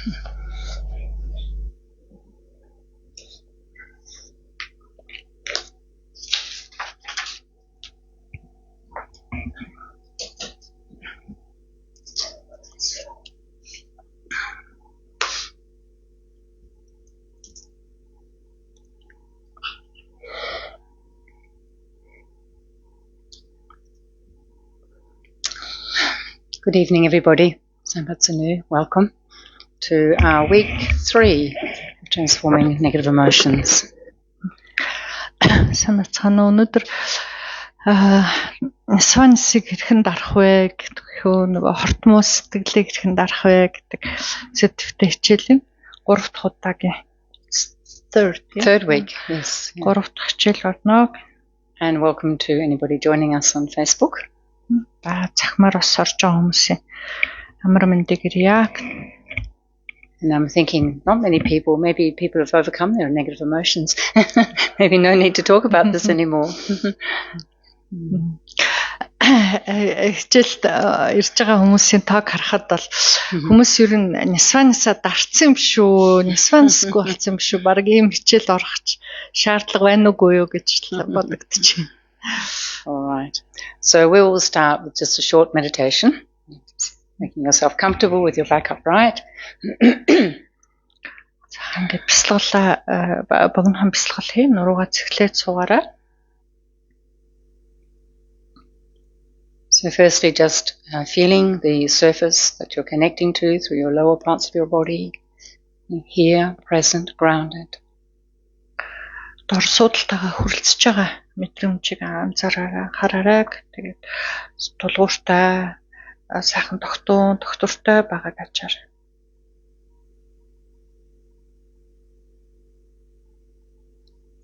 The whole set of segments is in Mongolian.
Good evening, everybody. Sambatsanu, welcome to our week 3 of Transforming Negative Emotions. Санацгаана өнөөдөр сонсыг хэрхэн дарах вэ гэхөө нөгөө хортмоо сэтгэлийг хэрхэн дарах вэ гэдэг сэдвтэй хичээл юм. 3 дахь удаагийн third week, yes. 3 дахь хичээл болно. And welcome to anybody joining us on Facebook. Захмаар бас орж байгаа хүмүүсийн амар мэндийг ирье. And I'm thinking, not many people, maybe people have overcome their negative emotions. Maybe no need to talk about this anymore. Хичээлд ирж байгаа хүмүүсийн таг харахад бол хүмүүс ер нь нисванасаа дарцсан юм шүү, нисвансгүй болсон юм шүү. Бараг ийм хичээл орох шаардлага байна уугүй юу гэж бодогдчих. All right. So we will start with just a short meditation, making yourself comfortable with your back upright. Ингээд бясалгалаа богинохон бясалгал хий, нуруугаа цэглээд суугаарай. So firstly, just feeling the surface that you're connecting to through your lower parts of your body, here, present, grounded. Дор судалтайгаа хүрэлцэж байгаа мэдрэмжийг анзаараарай. Тэгээд тулгууртай, сайхан тогтвортой байгааг ачаарай.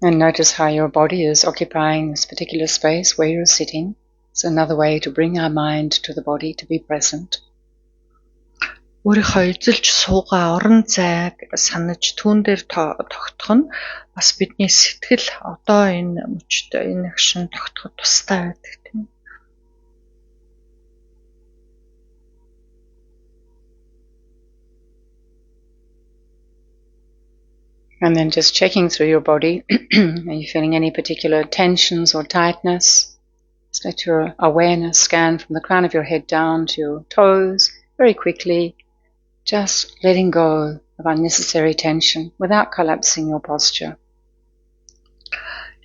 And notice how your body is occupying this particular space where you're sitting. It's another way to bring our mind to the body, to be present. Өөрийнхөө эзэлж суугаа орон зайг санаж түүн дээр тогтох нь бас бидний сэтгэл одоо энэ мөчтэй энэ агшин тогтоход тустай байдаг тийм. And then just checking through your body, are you feeling any particular tensions or tightness? Just let your awareness scan from the crown of your head down to your toes very quickly. Just letting go of unnecessary tension without collapsing your posture.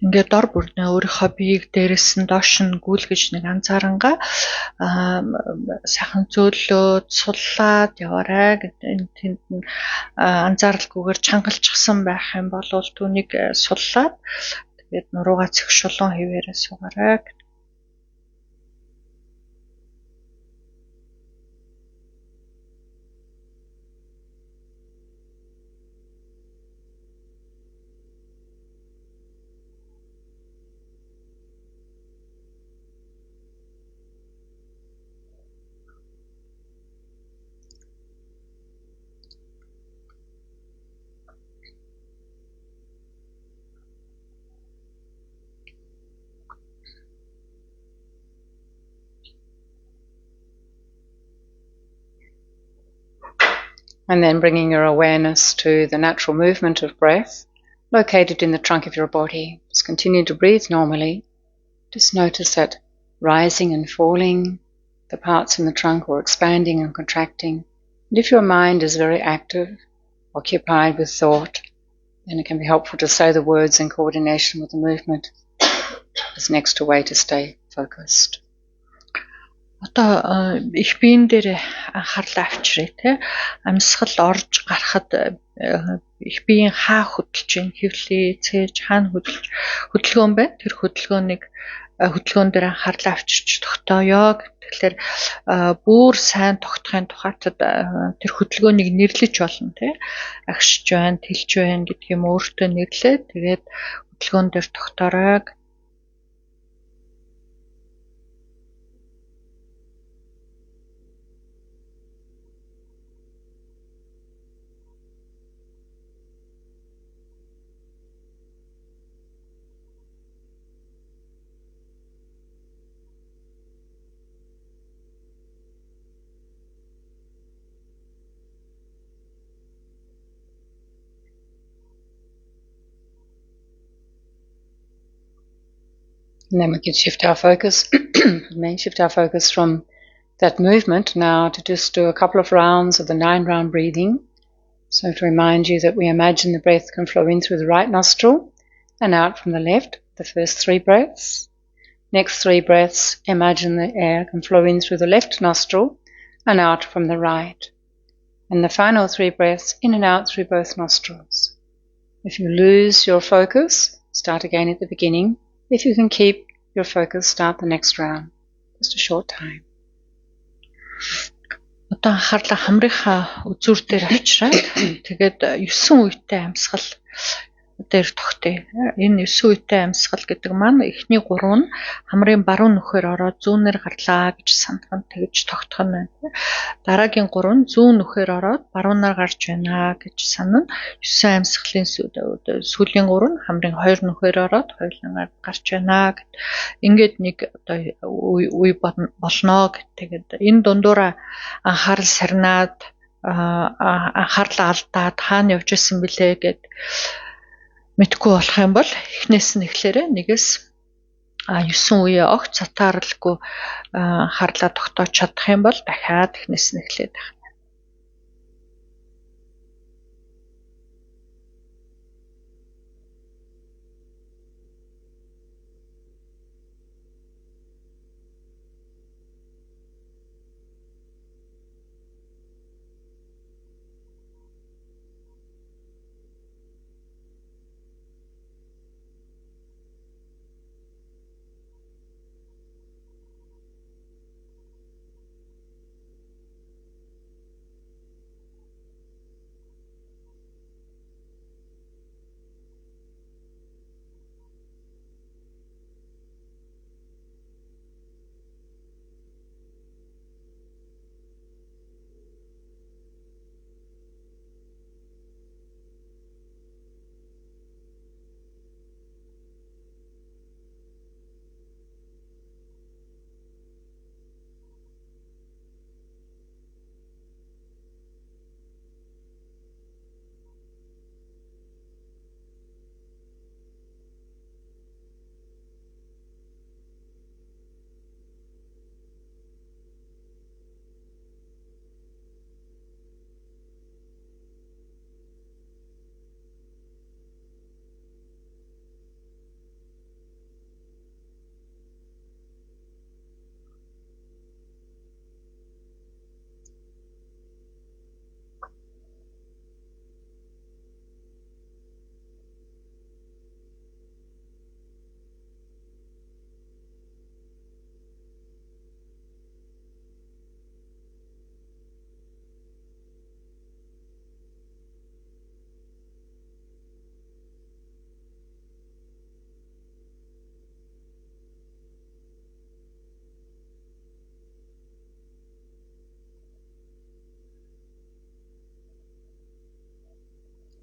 Ингээд дор бүрнээ өөрийнхөө биеийг дээрээс нь доош нь гүйлгэж нэг анзаарангаа сайхан зөөлөөд суллаад яваарай гэдэг тэнд нь анзааралгүйгээр чангалчихсан байх юм бол түүнийг суллаад тэгээд нуруугаа цэгшүүлэн хിവэрээ суугаарай. And then bringing your awareness to the natural movement of breath located in the trunk of your body. Just continue to breathe normally. Just notice that rising and falling, the parts in the trunk, or expanding and contracting. And if your mind is very active, occupied with thought, then it can be helpful to say the words in coordination with the movement as an extra way to stay focused. Одоо их биен дээр анхаарлаа авчирээ те амьсгал орж гарахад их биен хаа хөдөлж байна хэвлээ цээж хаана хөдөлгөөн байна тэр хөдөлгөөн дээр анхаарлаа авчирч тогтооё тэгэхээр бүр сайн тогтохын тухайд тэр хөдөлгөөнийг нэрлэж болно те агшиж байна тэлж байна гэдгийг өөртөө нэрлээ тэгээд хөдөлгөөн дээр тогтоорой. And then we can shift our focus, from that movement now to just do a couple of rounds of the 9-round breathing. So to remind you that we imagine the breath can flow in through the right nostril and out from the left, the first 3 breaths. Next 3 breaths, imagine the air can flow in through the left nostril and out from the right. And the final 3 breaths, in and out through both nostrils. If you lose your focus, start again at the beginning. If you can keep your focus, start the next round. Just a short time. Одоо анхаарлаа хамрынхаа үзүүр дээр авчраад тэгээд 9 үетэй амьсгал дээр тогтъё. Энэ 9 үетэй амьсгал гэдэг маань эхний 3 нь хамрын баруун нүхээр ороод зүүнээр гарлаа гэж сандах нь тэгж тогтох нь байна. Дараагийн 3 нь зүүн нүхээр ороод баруунаар гарч байна гэж санана. 9 амьсгалын сүүлийн 3 нь хамрын 2 нүхээр ороод хоёулангаар гарч байна гэд. Ингээд нэг одоо үе болно гэд. Тэгээд энэ дундуура анхаарал сарнаад анхаарлаа алдаад хаана явж исэн бэлээ гэд мэдгүй болох юм бол эхнээс нь эхлээрээ нэгээс 9 үе огт цатаарлгүй анхаарлаа тогтоож чадах юм бол дахиад эхнээс нь эхлээд байх.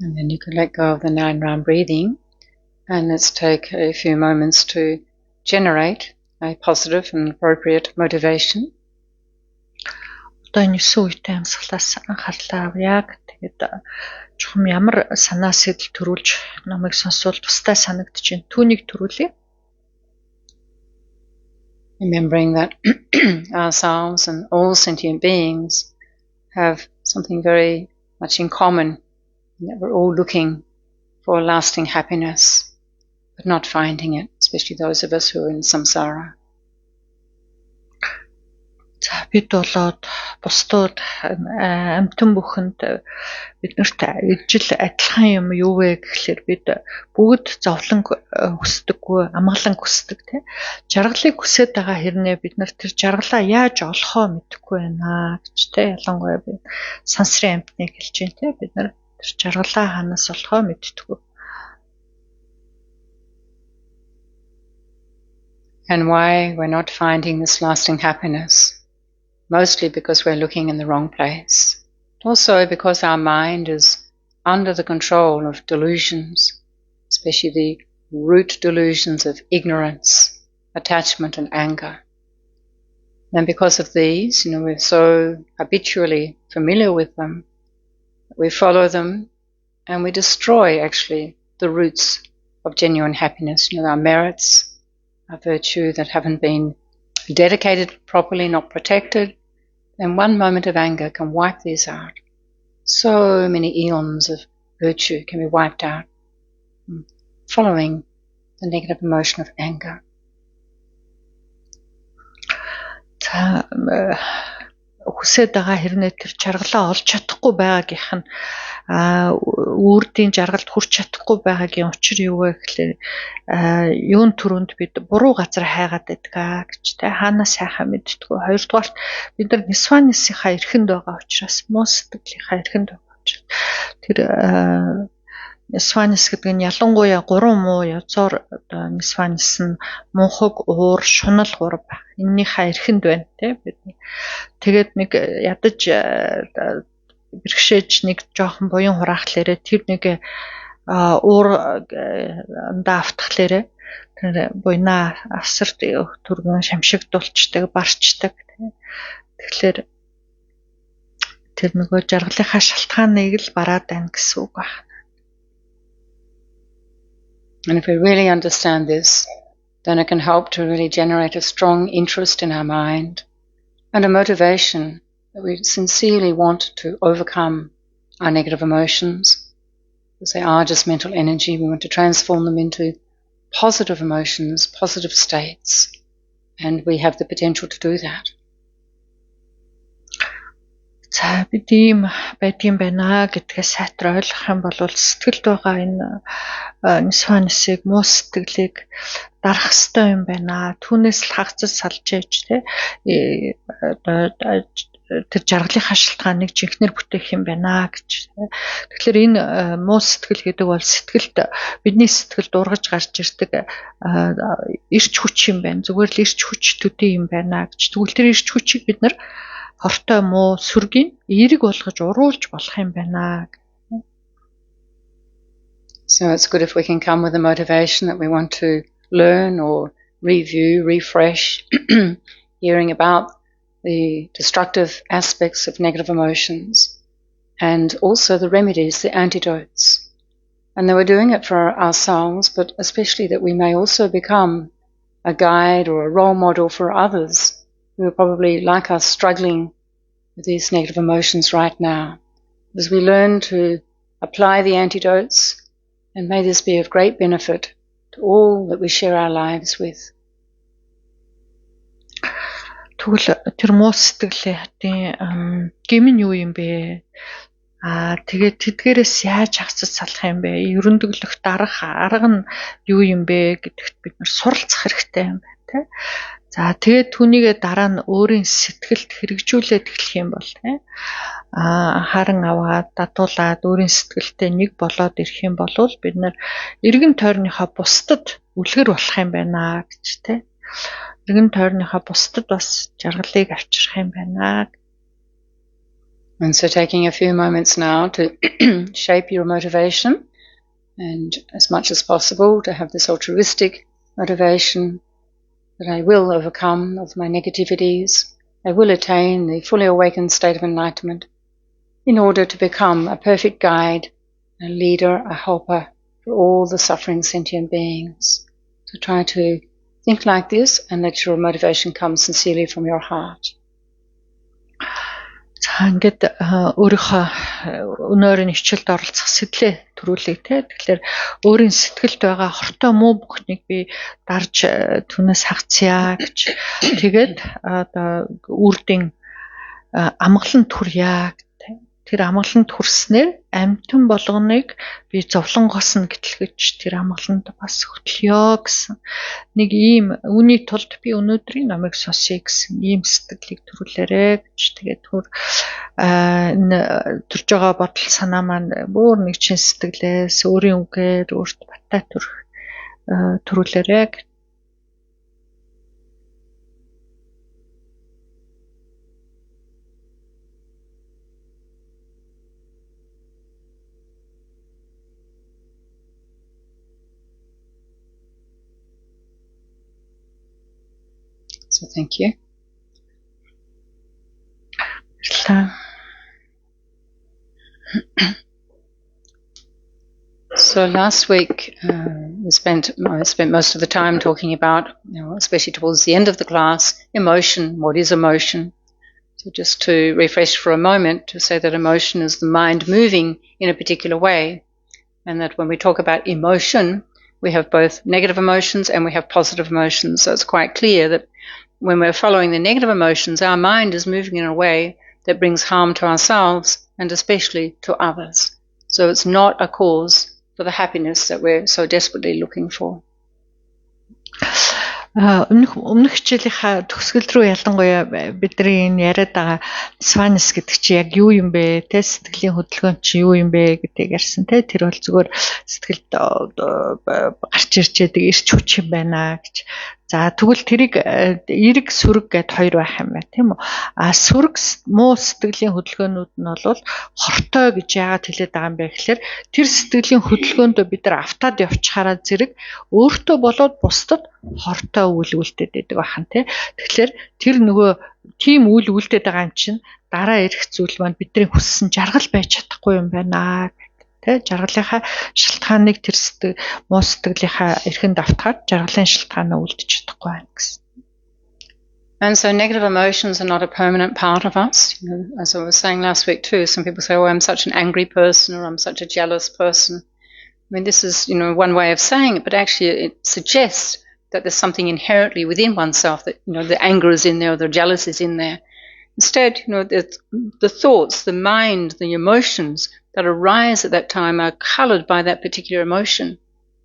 And then you can let go of the 9-round breathing, and let's take a few moments to generate a positive and appropriate motivation. Одоо энэ 9 үетэй амьсгалаас анхаарлаа авъя гэдэг. Чухам ямар санаа сэтэл төрүүлж намайг сонсвол тустай санагдаж байна. Түүнийг төрүүлье. Remembering that ourselves and all sentient beings have something very much in common, that we're all looking for lasting happiness, but not finding it, especially those of us who are in samsara. За бид болоод бусдууд амьтан бүхэнд биднэрт ижил адилхан юм юу вэ гэхлээр бид бүгд зовлон хүсдэггүй, амгалан хүсдэг тийм. Жаргалыг хүсэж байгаа хэрнээ бид нар тэр жаргалаа яаж олохоо мэдэхгүй байна гэж тийм. Ялангуяа би сансрын амьтныг хэлж байна тийм. Бид нар тэр жаргалаа ханаас олохоо мэддэггүй. And why we're not finding this lasting happiness? Mostly because we're looking in the wrong place. Also because our mind is under the control of delusions, especially the root delusions of ignorance, attachment and anger. And because of these, we're so habitually familiar with them, we follow them and we destroy actually the roots of genuine happiness, our merits, a virtue that haven't been dedicated properly, not protected, then one moment of anger can wipe these out. So many eons of virtue can be wiped out following the negative emotion of anger. Хүсээд байгаа хэрнээ тэр жаргалаа олж чадахгүй байгаагийнх нь үрдийн жаргалд хүрч чадахгүй байгаагийн учир юу вэ гэхээр юун түрүүнд бид буруу газар хайгаад байдгаа гэж тэ хаанаас сайхан мэдтгүү. Хоёрдугаарт бид нар нисванисийнхаа эрхэнд байгаа учраас муу сэтгэлийнхаа эрхэнд байгаа учраас тэр нисванис гэдэг нь ялангуяа 3 муу язоор одоо нисванис нь мунхаг, уур, шунал 3 баг. Эннийхээ эрхэнд байна тий бид. Тэгээд нэг ядаж бэрхшээж нэг жоохон буян хураахлаарэ тэр нэг уур даавтахлаарэ тэр буйнаа авсар түргэн шамшигдуулцдаг, барчдаг тий. Тэгэхээр тэр нөгөө жаргалынхаа шалтгааныг л бараад байна гэсэн үг байна. And if we really understand this, then it can help to really generate a strong interest in our mind and a motivation that we sincerely want to overcome our negative emotions. Because they are just mental energy, we want to transform them into positive emotions, positive states, and we have the potential to do that. За бид ийм байдгийн байна гэдгээ сайтар ойлгох юм бол сэтгэлд байгаа энэ нисванисыг муу сэтгэлийг дарах ёстой юм байна. Түүнээс л хагацж салж ээж тэ тэр жаргалынхаа шалтгааныг жинхнэр бүтээх юм байна гэж. Тэгэхээр энэ муу сэтгэл гэдэг бол сэтгэлд бидний сэтгэлд ургаж гарч ирдэг эрч хүч юм байна. Зүгээр л эрч хүч төдий юм байна гэж. Тэгвэл тэр эрч хүчийг бид нар хортой муу сүргийг эерэг болгож уруулж болох юм байна. So it's good if we can come with a motivation that we want to learn or review, refresh, hearing about the destructive aspects of negative emotions and also the remedies, the antidotes. And that we're doing it for ourselves, but especially that we may also become a guide or a role model for others who are probably like us struggling with these negative emotions right now. As we learn to apply the antidotes, and may this be of great benefit to all that we share our lives with. Тэгвэл тэр муу сэтгэлийн гэмн юу юм бэ? Тэгээд тэдгээрээс яаж хасаж салах юм бэ? Ерөндөглөх дарах арга нь юу юм бэ гэдэгт бид нар суралцах хэрэгтэй юм байна, тэ? За тэгээд түүнийгээ дараа нь өөрийн сэтгэлд хэрэгжүүлээд эхлэх юм бол тий харан аваад дадуулаад өөрийн сэтгэлтэй нэг болоод ирэх юм бол бид нар эргэн тойрныхоо бусдад үлгэр болох юм байна гэж тий эргэн тойрныхоо бусдад бас жаргалыг авчрах юм байна. And so taking a few moments now to shape your motivation and as much as possible to have this altruistic motivation that I will overcome of my negativities, I will attain the fully awakened state of enlightenment in order to become a perfect guide, a leader, a helper for all the suffering sentient beings. So try to think like this and let your motivation come sincerely from your heart. За ингээд өөрийнхөө өнөөрийн хичээлд оролцох сэтлээ төрүүлээ тий. Тэгэхээр өөрийн сэтгэлд байгаа хортой муу бүхнийг би дарж түүнээс хагацъя гэж. Тэгээд одоо үрдийн амгалан түрья гэдэг. Тэр амгаланд хүрснээр амьтан болгоныг би зовлонгоос нь гэтлгэж тэр амгаланд бас хөтлөё гэсэн нэг ийм үүний тулд би өнөөдрийн номыг сонсъё гэсэн ийм сэтгэлийг төрүүлээрэ гэж. Тэгээд энэ төрж байгаа бодол санаа маань бүр нэг чин сэтгэлээс өөрийн үгээр өөрт баттай төрүүлээрэ. So thank you. So last week I spent most of the time talking about, especially towards the end of the class, emotion. What is emotion? So just to refresh for a moment, to say that emotion is the mind moving in a particular way, and that when we talk about emotion, we have both negative emotions and we have positive emotions. So it's quite clear that when we're following the negative emotions, our mind is moving in a way that brings harm to ourselves and especially to others. So it's not a cause for the happiness that we're so desperately looking for. Өмнөх хичээлийнхаа төгсгөл рүү ялангуяа бидний энэ яриад байгаа Svanus гэдэг чи яг юу юм бэ? Тэ сэтгэлийн хөдөлгөөн чи юу юм бэ гэдгийг ярьсан тэ. Тэр бол зүгээр сэтгэлд гарч ирж яадаг эрч хүч юм байна гэж. За тэгвэл тэрийг эрг сүрэг гэд хоёр байх юм байна тийм үү? Сүрэг муу сэтгэлийн хөдөлгөөнүүд нь бол хортой гэж яагаад хэлээд байгаа юм бэ гэхээр тэр сэтгэлийн хөдөлгөөндөө бид нар автаад явчихаараа зэрэг өөртөө болоод бусдад хортой үйл үлдээд байдаг бахан тий. Тэгэхээр тэр нөгөө тийм үйл үлдээд байгаа юм чинь дараа ирэх зүйл маань бидний хүссэн жаргал байж чадахгүй юм байна. Тэ жаргалынхаа шалтгааныг тэр муу сэтгэлийнхаа эрхэнд автахаар жаргалын шалтгаанаа үлдэж чадахгүй байна гэсэн. And so negative emotions are not a permanent part of us. As I was saying last week too, some people say, oh, I'm such an angry person or I'm such a jealous person. I mean, this is, one way of saying it, but actually it suggests that there's something inherently within oneself that, the anger is in there or the jealousy is in there. Instead, the thoughts, the mind, the emotions that arise at that time are coloured by that particular emotion,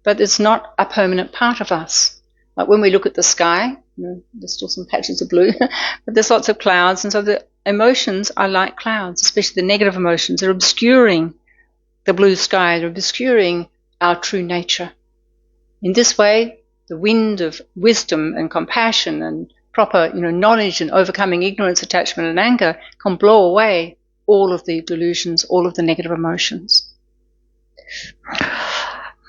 but it's not a permanent part of us. Like when we look at the sky, there's still some patches of blue, but there's lots of clouds, and so the emotions are like clouds, especially the negative emotions. They're obscuring the blue sky, they're obscuring our true nature. In this way, the wind of wisdom and compassion and proper, knowledge and overcoming ignorance, attachment and anger can blow away all of the delusions, all of the negative emotions.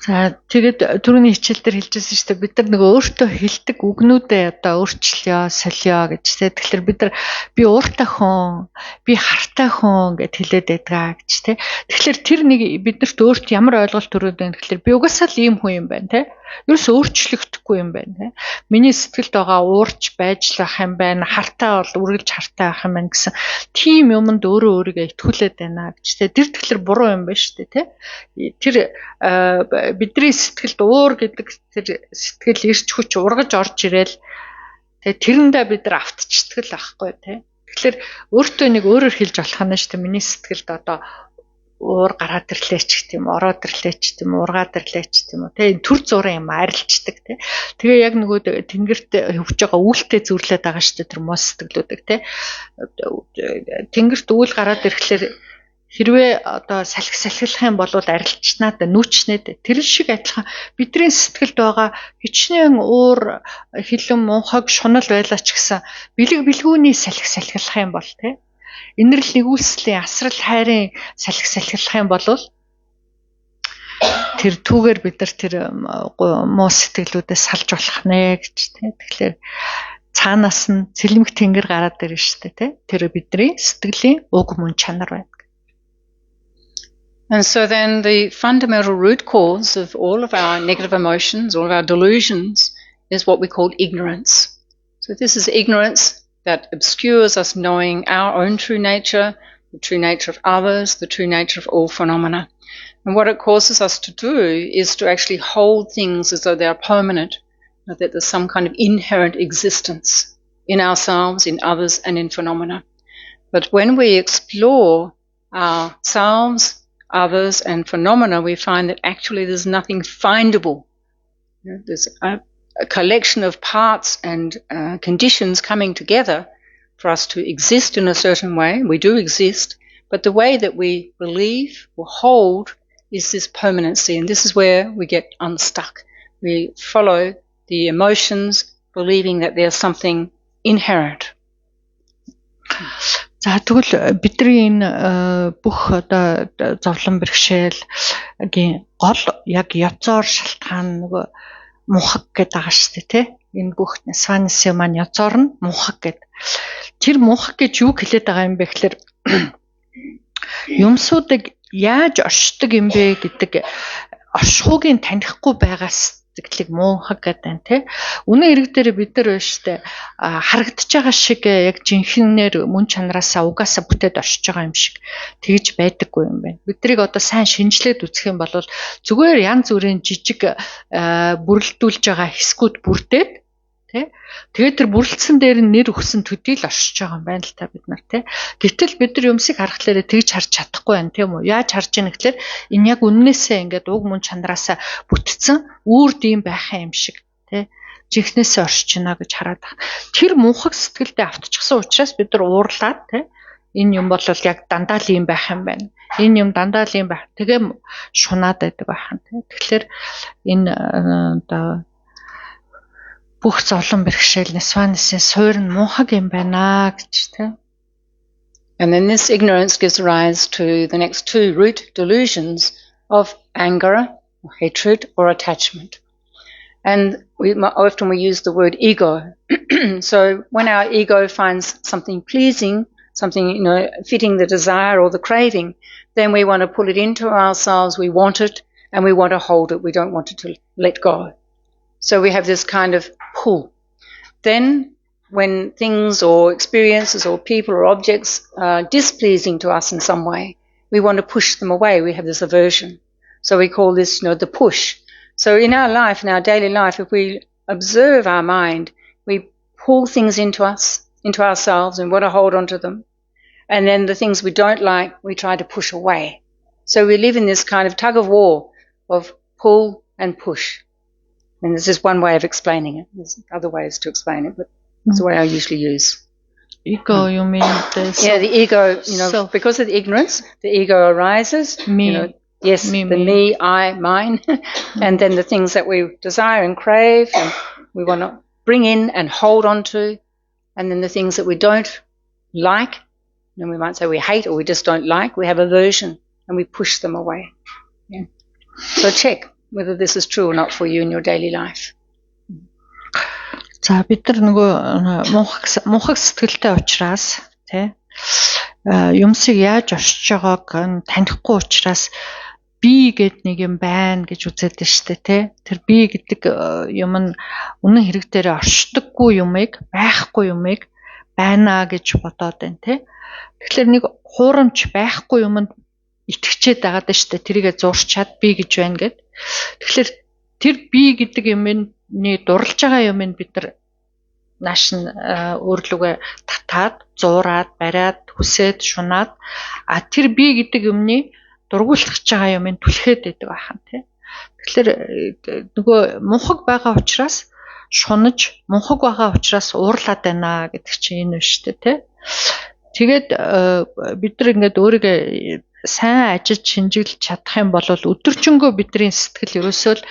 За тэгээд түрүүний хичээл дээр хэлжсэн шүү дээ бид нар нөгөө өөртөө хэлдэг үгнүүдээ одоо өөрчлөё, солио гэж тэ. Тэгэхээр бид нар би ууртай хүн, би хартай хүн гэд хэлээд байдгаа гэж тэ. Тэгэхээр тэр нэг биднэрт өөрт ямар ойлголт төрөөд байна гэхээр би угаасаа л ийм хүн юм байна тэ. Ерөөс өөрчлөгдөхгүй юм байна тэ. Миний сэтгэлд байгаа уурч байж л ах юм байна, хартай бол үргэлж хартай ах юм байна гэсэн тийм юмд өөрөө өөрийгөө итгүүлээд байна гэж тэ. Тэр тэгэхээр буруу юм байна шүү дээ тэ. Тэр бидний сэтгэлд уур гэдэг тэр сэтгэл ирч хүч ургаж орж ирээл тэгээ тэрэндээ бид нар автчихдаг л ахгүй тий. Тэгэхээр өөртөө нэг өөрөөр хэлж болох нь шүү дээ. Миний сэтгэлд одоо уур гараад ирлээ ч гэдэм ороод ирлээ ч гэдэм ургаад ирлээ ч гэдэм үү тий. Төр зургийн юм арилждаг тий. Тэгээ яг нөгөө тэнгэрт хөвж байгаа үүлтэй зүрлээд байгаа шүү дээ тэр мос сэтгэлүүдийг тий. Тэнгэрт үйл гараад ирэхлээр хэрвээ одоо салхилах юм бол арилчнаад нүүчнээд тэр шиг адилхан бидний сэтгэлд байгаа хичнээн уур хилэн мунхаг шунал байлаа ч гэсэн бэлгүүний салхилах юм бол тий инэрл нэгүслийн асрал хайрын салхилах юм бол тэр түүгээр бид нар тэр муу сэтгэлүүдээс салж болох нэ гэж тий. Тэгэхээр цаанаас нь цэлмэг тэнгэр гараад ирнэ шүү дээ тий. Тэр бидний сэтгэлийн уг мөн чанар байна. And so then the fundamental root cause of all of our negative emotions, all of our delusions, is what we call ignorance. So this is ignorance that obscures us knowing our own true nature, the true nature of others, the true nature of all phenomena. And what it causes us to do is to actually hold things as though they are permanent, that there's some kind of inherent existence in ourselves, in others, and in phenomena. But when we explore ourselves, others and phenomena, we find that actually there's nothing findable. There's a collection of parts and conditions coming together for us to exist in a certain way. We do exist, but the way that we believe or hold is this permanency, and this is where we get unstuck. We follow the emotions, believing that there's something inherent. За тэгвэл бидний энэ бүх одоо зовлон бэрхшээлгийн гол яг язоор шалтгаан нөгөө мунхаг гэдэг байгаа шүү дээ тий. Энэ бүх Svanus маань язоор нь мунхаг гэдэг. Тэр мунхаг гэж юу хэлээд байгаа юм бэ гэхээр юмсуудыг яаж оршдог юм бэ гэдэг оршихуугийн танихгүй байгаас сэтгэлийг муухаг гэдэг нь тий. Үнэн хэрэг дээр бид нар байна штэ харагдаж байгаа шиг яг жинхэнээр мөн чанараасаа угаасаа бүтээд оршиж байгаа юм шиг тэгж байдаггүй юм байна. Биднийг одоо сайн шинжлээд үзэх юм бол зүгээр янз бүрийн жижиг бүрэлдүүлж байгаа хэсгүүд бүрдээд тий. Тэгээд тэр бүрэлдсэн дээр нэр өгсөн төдий л оршиж байгаа юм байна л та бид нар тий. Гэтэл бид нар юмсыг харахлаарэ тэгж харж чадахгүй байна тийм үү? Яаж харж яах гэхээр энэ яг үннээсээ ингээд уг мөн чанараасаа бүтцэн үүрд юм байхаа юм шиг тий. Жинхнээсээ оршиж байна гэж хараад байна. Тэр мунхаг сэтгэлдээ автчихсан учраас бид нар уурлаад тий. Энэ юм бол яг дандаа л юм байх юм байна. Энэ юм дандаа л юм байх. Тэгээ шунаад байдаг байхan тий. Тэгэхээр энэ одоо бүх зовлон бэрхшээл нисванысын суурь нь мунхаг юм байна гэж тий. And then this ignorance gives rise to the next two root delusions of anger, or hatred, or attachment. And often we use the word ego. So when our ego finds something pleasing, something fitting the desire or the craving, then we want to pull it into ourselves. We want it, and we want to hold it. We don't want it to let go. So we have this kind of pull. Then when things or experiences or people or objects are displeasing to us in some way, we want to push them away. We have this aversion. So we call this, the push. So in our life, in our daily life, if we observe our mind, we pull things into us, into ourselves, and want to hold on to them. And then the things we don't like, we try to push away. So we live in this kind of tug of war of pull and push. And this is one way of explaining it. There's other ways to explain it, but it's the way I usually use. Ego, you mean the self? Yeah, the ego, self. Because of the ignorance, the ego arises. Me. Yes, me, I, mine. And then the things that we desire and crave and we want to bring in and hold on to. And then the things that we don't like, and we might say we hate or we just don't like, we have aversion and we push them away. Yeah. So check whether this is true or not for you in your daily life. За бид нар нөгөө мунхаг сэтгэлтэй учраас тий юмсыг яаж оршиж байгааг танихгүй учраас би гэд нэг юм байна гэж үзээд байна шүү дээ тий. Тэр би гэдэг юм нь үнэн хэрэг дээр оршдоггүй юмыг байхгүй юмыг байна гэж бодоод байна тий. Тэгэхээр нэг хуурамч байхгүй юмд итгэжээд байгаад байна шүү дээ. Тэрийгэ зурчаад би гэж байна гэд. Тэгэхээр тэр би гэдэг юмны дурлж байгаа юм бид нар нааш нь өөрлөгөө татаад, зуураад, бариад, хүсээд, шунаад тэр би гэдэг юмны дургуулж байгаа юм түлхээд байдаг байхan тий. Тэгэхээр нөгөө мунхаг байгаа учраас шунаж, мунхаг байгаа учраас уурлаад байна гэдэг чинь энэ шүү дээ тий. Тэгээд бид нар ингээд өөрийгөө сайн ажиж шинжилж чадах юм бол өдөржингөө бидний сэтгэл ерөөсөө л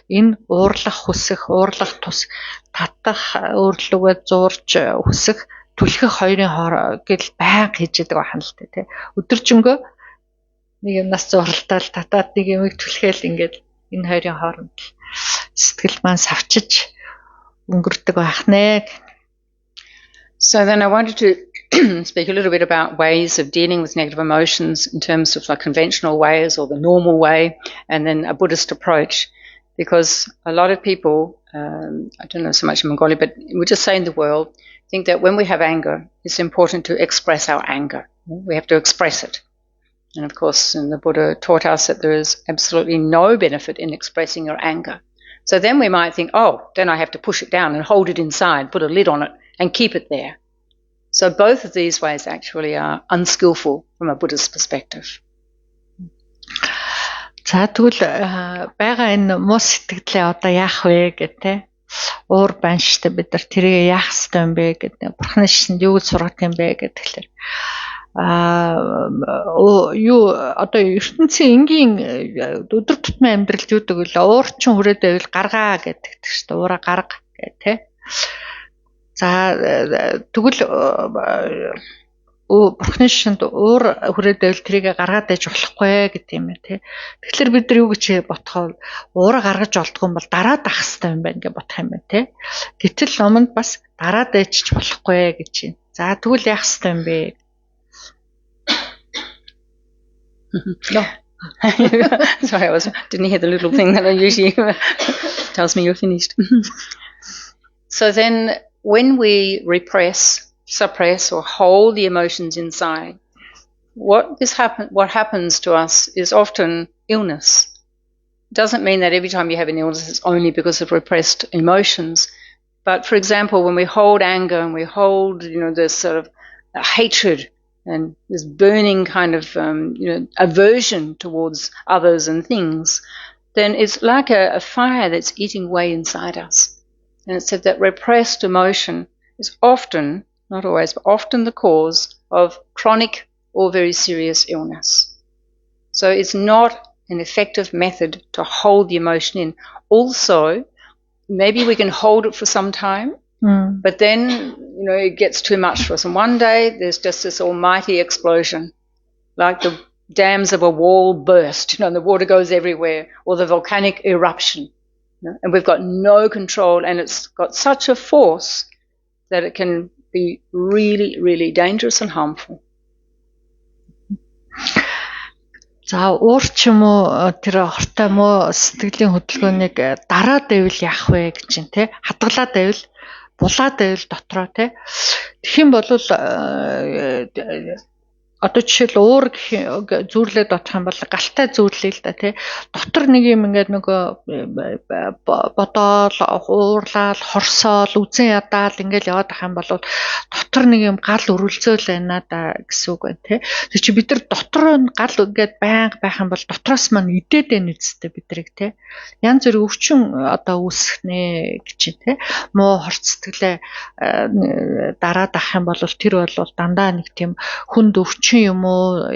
энэ уурлах, хүсэх, уурлах тус татах, өөрлөгөө зуурж хүсэх, түлхэх хоёрын хооронд гэл байнга хийж яадаг байна л тий. Өдөржингөө нэг юмнаас зурлалтал татаад нэг юмыг түлхээл ингээд энэ хоёрын хооронд сэтгэл маань савчиж өнгөрдөг байх нэ. So then I wanted to speak a little bit about ways of dealing with negative emotions in terms of like conventional ways or the normal way, and then a Buddhist approach. Because a lot of people, I don't know so much in Mongolia, but we just say in the world, think that when we have anger, it's important to express our anger. We have to express it. And of course, the Buddha taught us that there is absolutely no benefit in expressing your anger. So then we might think, oh, then I have to push it down and hold it inside, put a lid on it and keep it there. So both of these ways actually are unskillful from a Buddhist perspective. За тэгвэл байгаа энэ муу сэтгэлээ одоо яах вэ гэдэг уур байна штэ бид нар тэрийг яах ёстой юм бэ гэдэг бурхны шинд юу гэж сургах юм бэ гэхэлэр юу одоо ертөнцийн энгийн өдөр тутмын амьдралд юу гэдэг вэ уурчин хүрээд байвал гаргаа гэдэг штэ уураа гарга гэх тэ. За тэгвэл бурхны шинд уур хүрээд байвал тэрийг гаргаад байж болохгүй гэдэг юм ээ тий. Тэгэхээр бид нар юу гэж бодохоо уураа гаргаж олдгүй юм бол дараад ах хэрэгтэй юм байна гэж бодох юм байна тий. Гэтэл номонд бас дараад байчих болохгүй гэж байна. За тэгвэл яах хэрэгтэй юм бэ? No. Sorry, didn't hear the little thing that I usually tells me you're finished. So then when we repress, suppress, or hold the emotions inside, what happens to us is often illness. It doesn't mean that every time you have an illness it's only because of repressed emotions. But for example, when we hold anger and we hold, this sort of hatred and this burning kind of, aversion towards others and things, then it's like a fire that's eating away inside us. And it said that repressed emotion is often, not always, but often the cause of chronic or very serious illness. So it's not an effective method to hold the emotion in. Also, maybe we can hold it for some time, but then, it gets too much for us. And one day there's just this almighty explosion, like the dams of a wall burst, and the water goes everywhere, or the volcanic eruption. And we've got no control, and it's got such a force that it can be really, really dangerous and harmful. За уурч юм уу тэр хортой муу сэтгэлийн хөдөлгөөнийг дараад байвал яах вэ гэж чинь те хадгалаад байвал булаад байвал дотроо те тэгэх юм бол одоо жишээл уур зүүрлээд очих юм бол галтай зүүрлээ л да тий. Дотор нэг юм ингээд нөгөө бодоол, уурлал, хорсоол, үзэн ядаал ингээд яваад ах юм бол дотор нэг юм гал өрүүлцөөл байна да гэсэн үг байна тий. Тэг чи бид нар дотор нь гал ингээд байнга байх юм бол дотроос маань идээд байна үсттэй бидрийг тий. Янз бүр өвчин одоо үүсгэнэ гэж чинь тий. Муу хорц сэтгэлээ дараад ах юм бол тэр бол дандаа нэг тийм хүнд өвчин юм уу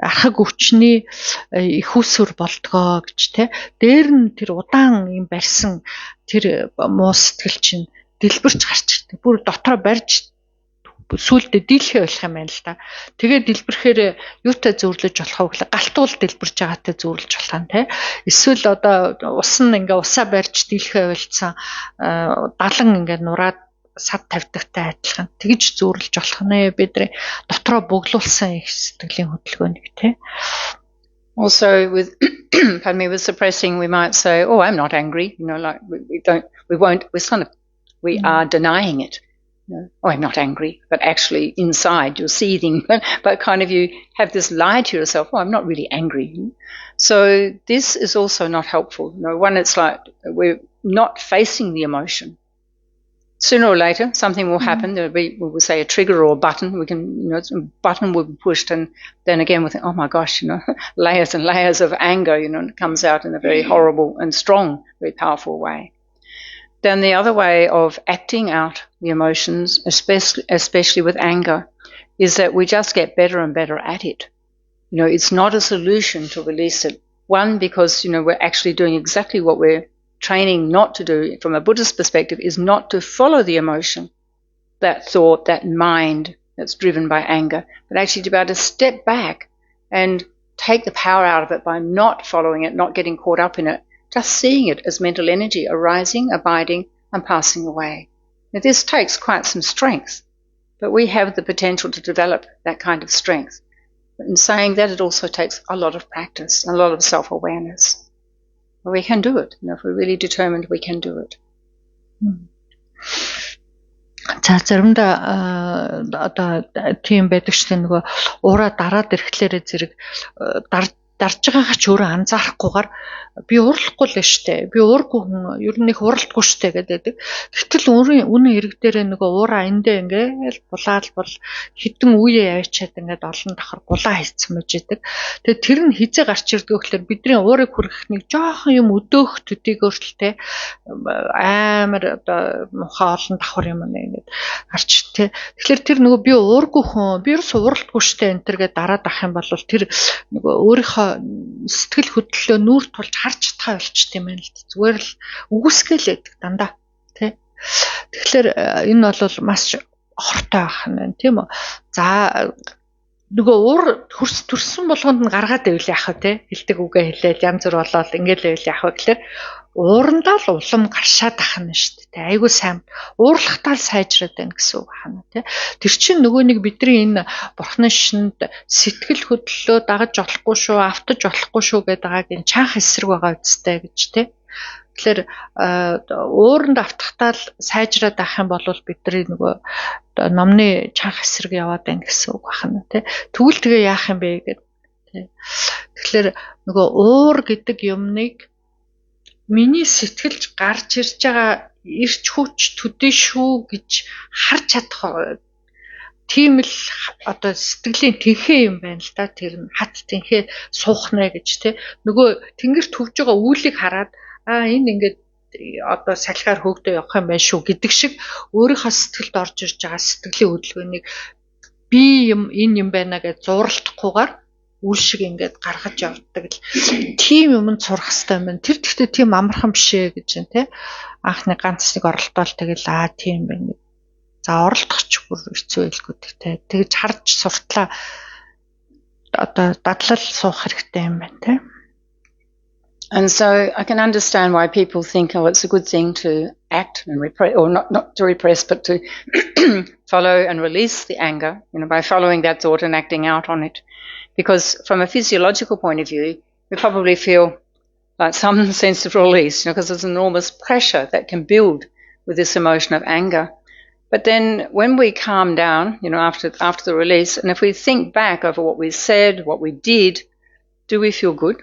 архаг өвчний их усүр болдгоо гэж те дээр нь тэр удаан юм барьсан тэр муу сэтгэл чинь дэлбэрч гарч ирдэг. Бүр дотроо барьж сүулдэ дийлхэ болох юм байна л да. Тэгээд дэлбэрхээр юутай зөөрлөж болох вэ гэхэл галтуул дэлбэрж байгаатай зөөрлөж болох юм те. Эсвэл одоо ус нь ингээ усаа барьж дийлхэ байлцсан далан ингээ нураад сад тавьдагтай адилхан тэгж зөөрлж болох нэ бидний дотроо боглуулсан их сэтгэлийн хөдөлгөөнийг тий. Also with with suppressing we might say, oh, I'm not angry, like we are denying it. Oh, I'm not angry, but actually inside you're seething, but kind of you have this lie to yourself, oh, I'm not really angry. So this is also not helpful. One, it's like we're not facing the emotion. Sooner or later, something will happen. There will be, we will say, a trigger or a button. We can, a button will be pushed, and then again we think, oh my gosh, layers and layers of anger, it comes out in a very horrible and strong, very powerful way. Then the other way of acting out the emotions, especially with anger, is that we just get better and better at it. It's not a solution to release it. One, because, we're actually doing exactly what we're training not to do from a Buddhist perspective is not to follow the emotion, that thought, that mind that's driven by anger, but actually to be able to step back and take the power out of it by not following it, not getting caught up in it, just seeing it as mental energy arising, abiding, and passing away. Now, this takes quite some strength, but we have the potential to develop that kind of strength. But in saying that, it also takes a lot of practice, a lot of self-awareness. But we can do it. If we're really determined, we can do it. За заримдаа одоо тийм байдаг ч нөгөө ураа дараад ирэхлээр зэрэг дарж байгаагаа ч өөрөө анзаарахгүйгээр би уралахгүй л штэ. Би уургүй хүн ер нь их уралдаггүй штэ гэдэг. Гэтэл үнэн эрэг дээрээ нөгөө уураа эндээ ингээл булаад бол хідэн үе яваачаад ингээд олон давхар гулаа хийцэн байж идэг. Тэгээд тэр нь хизээ гарч ирдэг гэхэлэр бидний уурыг хүргэх нэг жоохон юм өдөөх төдийг өөртөлтэй амар одоо муха олон давхар юм ингээд гарч тэ. Тэгэхээр тэр нөгөө би уургүй хүн би ерөөс уралдаггүй штэ энэ төргээ дараад ах юм бол тэр нөгөө өөрийнхөө сэтгэл хөдлөлөө нүүр тулж харж чадхаа болчт юм байна л дээ. Зүгээр л үгүйсгэлээд дандаа тий. Тэгэхээр энэ бол маш хортой байх нь байна тийм үү. За нөгөө уур төрсөн болгонд нь гаргаад байвал яах вэ тий. Хэлдэг үгээ хэлээд янз бүр болоод ингээд байвал яах вэ гэхээр уурандаа л улам гаршаад ахна шүү дээ. Айгуу сайн уурлахтаа л сайжраад байна гэсэн үг хана тий. Тэр чинь нөгөө нэг бидний энэ бурхны шинд сэтгэл хөдлөлөө дагаж болохгүй шүү, автаж болохгүй шүү гэдэг агийн чанх эсрэг байгаа үстэй гэж тий. Тэгэхээр ууранд автахтаа л сайжраад авах юм бол бидний нөгөө номны чанга эсрэг яваад байна гэсэн үг байна тий. Тэгвэл тэгээ яах юм бэ гэдэг тий. Тэгэхээр нөгөө уур гэдэг юмныг миний сэтгэлж гарч ирж байгаа ирч хүч төдий шүү гэж харж чадах тийм л одоо сэтгэлийн тэнхээ юм байна л да. Тэр нь хат тэнхээ суухнаа гэж тий. Нөгөө тэнгэр төвж байгаа үүлийг хараад энэ ингээд одоо салхиар хөөгдөө явах юм байна шүү гэдэг шиг өөрийнхөө сэтгэлд орж ирж байгаа сэтгэлийн хөдөлгөөнийг би энэ юм байна гэж зууралтахгүйгээр үл шиг ингээд гаргаж явдаг л тийм юмд сурах хэрэгтэй юм байна. Тэр гэхдээ тийм амархан биш ээ гэж байна тий. Анхны ганц нэг оролдоол тэгэл тийм байна. За оролдох ч бүр хэцүү байлгүй тий. Тэгж харж суртлаа одоо дадлал суух хэрэгтэй юм байна тий. And so I can understand why people think, oh, it's a good thing to act and repress, or not to repress, but to follow and release the anger, by following that thought and acting out on it. Because from a physiological point of view, we probably feel like some sense of release, because there's enormous pressure that can build with this emotion of anger. But then when we calm down, after the release, and if we think back over what we said, what we did, do we feel good?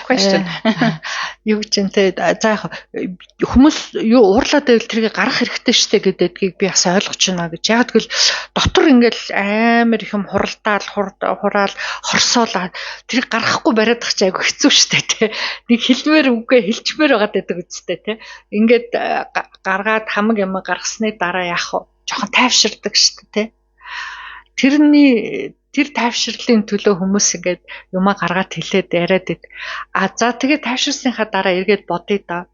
Question. Юу гэж энэ за хүмүүс юу уурлаад байвал тэрийг гарах хэрэгтэй штэ гэдгийг би бас ойлгож байна гэж. Яг тэгвэл дотор ингээл амар их юм хуралдаал хураал хорсоолаад тэрийг гаргахгүй бариад ах чи айгу хэцүү штэ тий. Нэг хэлмээр үгээ хэлчмээр байгаад байдаг үстэй тий. Ингээд гаргаад хамаг юм гаргасны дараа яах вэ? Жохон тайвширдаг штэ тий. Тэр тайвширлын төлөө хүмүүс ингээд юмаа гаргаад хэлээд яриад ид. За тэгээ тайвширсныхаа дараа эргээд бодъё да.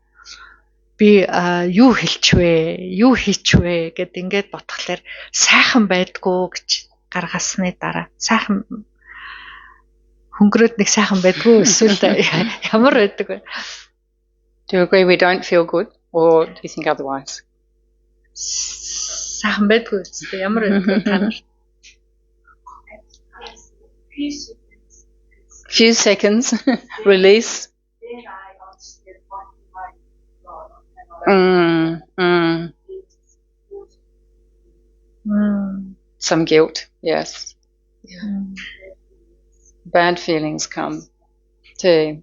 Би юу хэлчихвэ? Юу хийчихвэ гэд ингээд бодхолоор сайхан байдгүй гэж гаргасны дараа. Сайхан хөнгөрөөд нэг сайхан байдгүй эсвэл ямар байдаг вэ? Do you agree we don't feel good or do you think otherwise? Сайхан байдгүй үстэй ямар байдаг та нар? Few seconds, release. Some guilt, yes. Bad feelings come too.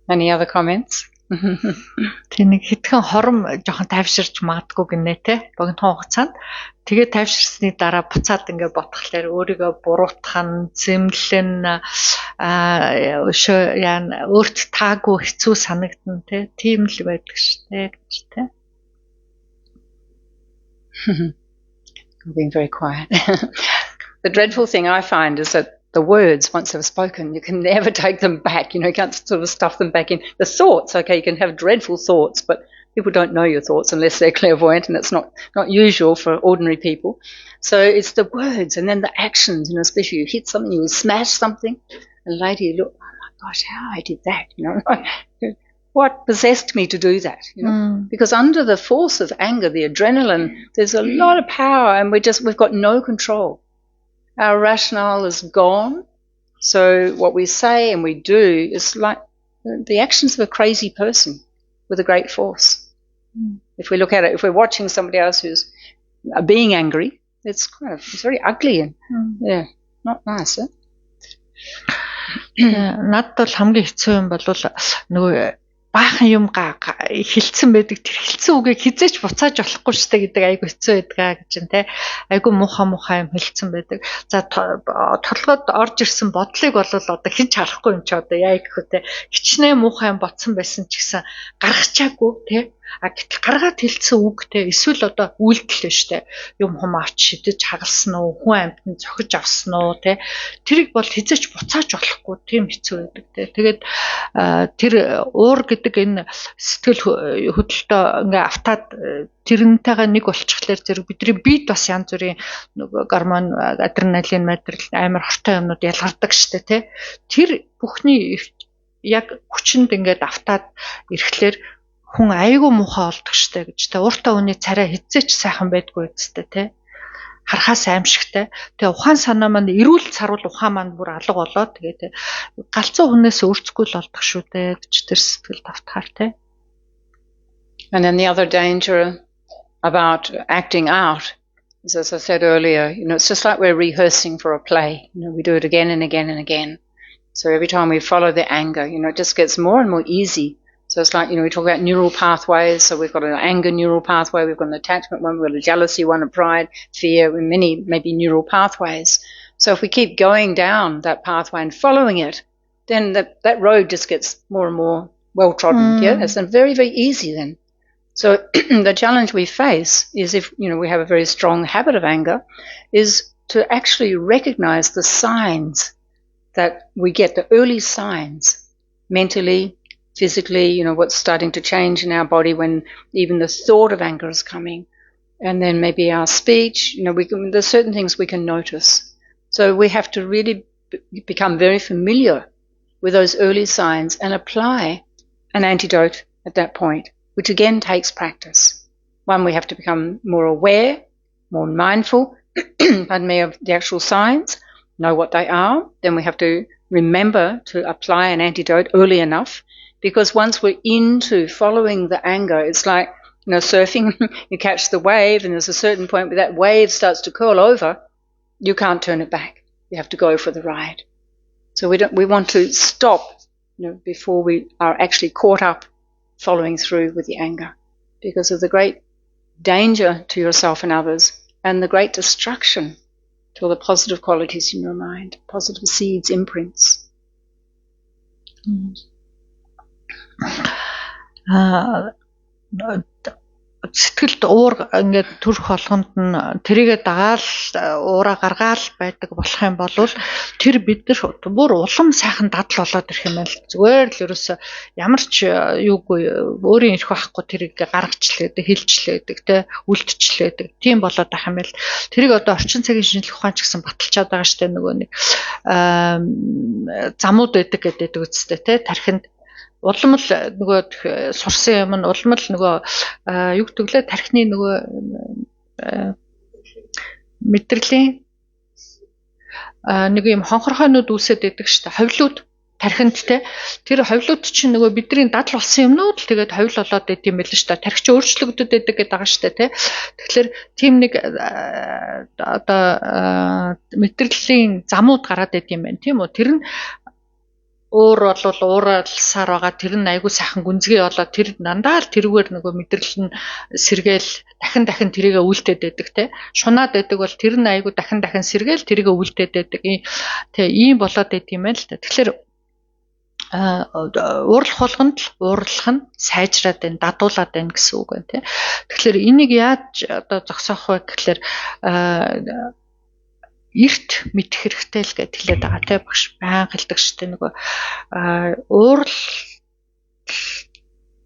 Any other comments? Тэг нэг хэдхэн хором жоохон тайвширч магадгүй гинэ те богино хугацаанд тэгээ тайвширсны дараа буцаад ингээ бодхолоор өөрийгөө буруутгах нь зэмлэн өөрт таагүй хэцүү санагдана те тийм л байдаг штэ гэж те. Being very quiet. The dreadful thing I find is that the words, once they've spoken, you can never take them back. You can't sort of stuff them back in. The thoughts, okay, you can have dreadful thoughts, but people don't know your thoughts unless they're clairvoyant, and it's not usual for ordinary people. So it's the words and then the actions, especially you hit something, you smash something, and later you look, oh my gosh, how I did that, What possessed me to do that, Because under the force of anger, the adrenaline, there's a lot of power, and we've got no control. Our rationale is gone. So what we say and we do is like the actions of a crazy person with a great force. If we look at it, if we're watching somebody else who's being angry, it's very ugly and not nice. Надад бол хамгийн хэцүү юм бол нөгөө баахан юм хилцсэн байдаг тэр хилцсэн үгийг хизээч буцааж болохгүй штэ гэдэг айгу хэцүү байдгаа гэж юм те айгу муухай юм хилцсэн байдаг. За толгойд орж ирсэн бодлыг бол одоо хинч харахгүй юм чи одоо яа гэхүү те хичнээн муухай юм ботсон байсан ч гэсэн гаргачаагүй те гэтэл гаргаад хэлсэн үг те эсвэл одоо үйлдэл штэ юм хум авч шидэж хагалсан уу хүн амьтанд зохиж авсан уу те тэрийг бол хизээч буцааж болохгүй тийм хэцүү байдаг те тэгээд тэр уур гэдэг энэ сэтгэл хөдлөлтөө ингээ автаад тэрнтэйгээ нэг болчихлоор зэрэг бидний биед бас янз бүрийн нөгөө гормон адреналин материал амар хортой юмнууд ялгардаг штэ те тэр бүхний яг хүчинд ингээд автаад ирэхлээр хүн айгүй муухай болдог штэ гэж те уртаа үний царай хизээч сайхан байдгүй үстэ те харахаас аимшигтай. Тэгээ ухаан санаа маань эрүүл царвал ухаан маань бүр алга болоод тэгээ галзуу хүнээс өөрчлөхгүй л болдог шүү дээ гэж тэр сэтгэл давтахаар те. And then the other danger about acting out is, as I said earlier, it's just like we're rehearsing for a play. We do it again and again and again. So every time we follow the anger, it just gets more and more easy. So it's like, we talk about neural pathways. So we've got an anger neural pathway, we've got an attachment one, we've got a jealousy one, a pride, fear, many maybe neural pathways. So if we keep going down that pathway and following it, then that road just gets more and more well-trodden. Yeah, it's very, very easy then. So the challenge we face is if, we have a very strong habit of anger, is to actually recognize the signs that we get, the early signs, mentally, physically, what's starting to change in our body when even the thought of anger is coming. And then maybe our speech, there's certain things we can notice. So we have to really become very familiar with those early signs and apply an antidote at that point, which again takes practice. One, we have to become more aware, more mindful, pardon me, of the actual signs, know what they are. Then we have to remember to apply an antidote early enough, because once we're into following the anger, it's like, surfing, you catch the wave and there's a certain point where that wave starts to curl over, you can't turn it back. You have to go for the ride. So we want to stop, before we are actually caught up following through with the anger, because of the great danger to yourself and others and the great destruction to all the positive qualities in your mind, positive seeds, imprints. Сэтгэлд уур ингээд төрөх болгонд нь тэрийгэ дагаал уура гаргаал байдаг болох юм бол тэр бид нар бүр улам сайхан дадал болоод ирэх юм байна. Зүгээр л ерөөсө ямар ч юугүй өөрийн ирэх байхгүй тэрийг гаргачлаадаг, хилчлээдэг, тэ үлдчихлээдэг. Тийм болоод байх юм байл. Тэрийг одоо орчин цагийн шинжлэх ухаан ч гэсэн баталчаад байгаа штэ нөгөө нэг замууд байдаг гэдэг үстэй тэ тархинд улам л нөгөө сурсан юм нь улам л нөгөө юу гэвэл тархины нөгөө мэдрэлийн нэг юм хонхорхойнууд үүсээд байдаг шүү дээ. Ховлууд тархинд те тэр ховлууд чинь нөгөө бидний дадал болсон юмнууд л тэгээд ховл болоод байт юм байл шүү дээ. Тархич өөрчлөгдөд байдаг гэдэг байгаа шүү дээ те. Тэгэхээр тийм нэг одоо мэдрэлийн замууд гараад байт юм байна тийм үү. Тэр нь өөр бол ууралсаар байгаа тэр нь айгүй сайхан гүнзгий болоод тэр дандаа л тэрүүгээр нөгөө мэдрэл нь сэргээл дахин тэрийгэ үлдээд байдаг те шунаад байдаг бол тэр нь айгүй дахин сэргээл тэрийгэ үлдээд байдаг ийм болоод байт юм байна л та. Тэгэхээр уурлах болгонд л уурлах нь сайжраад байна, дадуулаад байна гэсэн үг байна те. Тэгэхээр энийг яаж одоо зогсоох вэ гэхээр эрт мэдэх хэрэгтэй л гэж хэлээд байгаа те багш баян хэлдэг шүү дээ нөгөө уурал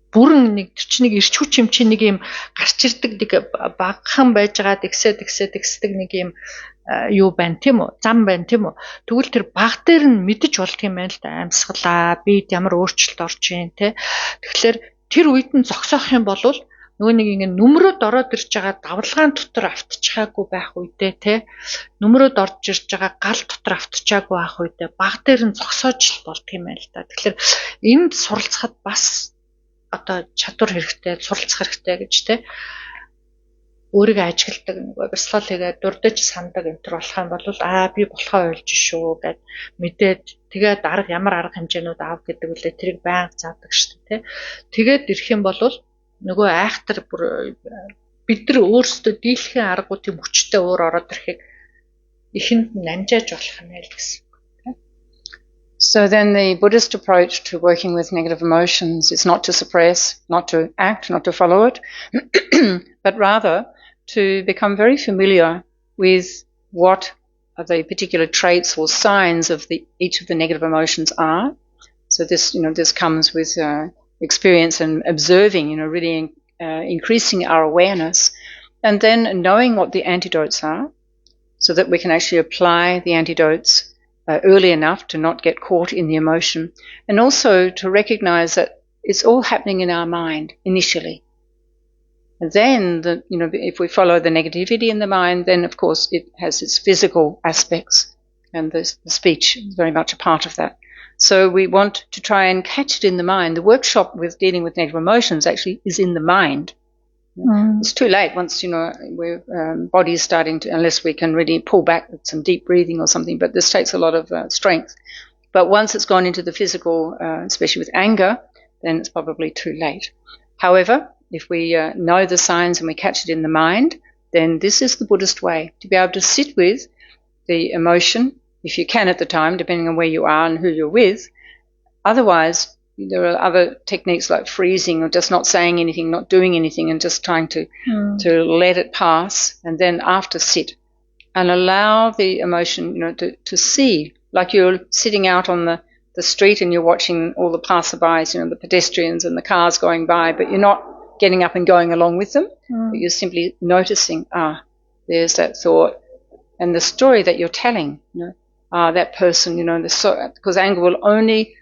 бүрэн нэг тэр чинь нэг эрч хүч юм чи нэг юм гарч ирдэг нэг багхан байж байгаа тэгсдэг нэг юм юу байна тийм үү зам байна тийм үү тэгвэл тэр баг дээр нь мэдэж болт юм байна л да амьсгалаа бид ямар өөрчлөлт орж ийн те тэгэхээр тэр үед нь зогсоох юм бол нөгөө нэг ингэ нүмрөд ороод ирж байгаа давлгаан дотор автчихаагүй байх үедээ те нүмрөд орж ирж байгаа гал дотор автчихаагүй байх үедээ баг дээр нь зогсоож л болдго юм байна л да. Тэгэхээр энд суралцахад бас одоо чадвар хэрэгтэй, суралцах хэрэгтэй гэж те өөрийгөө ажигладаг нөгөө бясалгал хийгээд дурдж сандаг энэ төр болох юм бол би болохоо ойлж шүү гэд мэдээд тэгээд арга ямар арга хэмжээнүүд аав гэдэг үлээ тэрийг байнга заадаг шүү дээ те тэгээд ирэх юм бол нөгөө айхтар бүр бид нар өөрсдөө дийлхэн аргуудын хүчтэй уур ороод ирэхийг ихэнд намжааж болох юм байл гэсэн. So then the Buddhist approach to working with negative emotions is not to suppress, not to act, not to follow it, but rather to become very familiar with what the particular traits or signs of each of the negative emotions are. So this comes with experience and observing, really increasing our awareness, and then knowing what the antidotes are, so that we can actually apply the antidotes early enough to not get caught in the emotion, and also to recognize that it's all happening in our mind initially. And then, if we follow the negativity in the mind, then of course it has its physical aspects, and the speech is very much a part of that. So we want to try and catch it in the mind. The workshop with dealing with negative emotions actually is in the mind. It's too late once, we're body is starting to, unless we can really pull back with some deep breathing or something, but this takes a lot of strength. But once it's gone into the physical, especially with anger, then it's probably too late. However, if we know the signs and we catch it in the mind, then this is the Buddhist way, to be able to sit with the emotion, if you can at the time, depending on where you are and who you're with. Otherwise, there are other techniques like freezing or just not saying anything, not doing anything, and just trying to let it pass, and then after sit and allow the emotion, to see, like you're sitting out on the street and you're watching all the passerbys, the pedestrians and the cars going by, but you're not getting up and going along with them, but you're simply noticing, there's that thought, and the story that you're telling, that person, because anger will only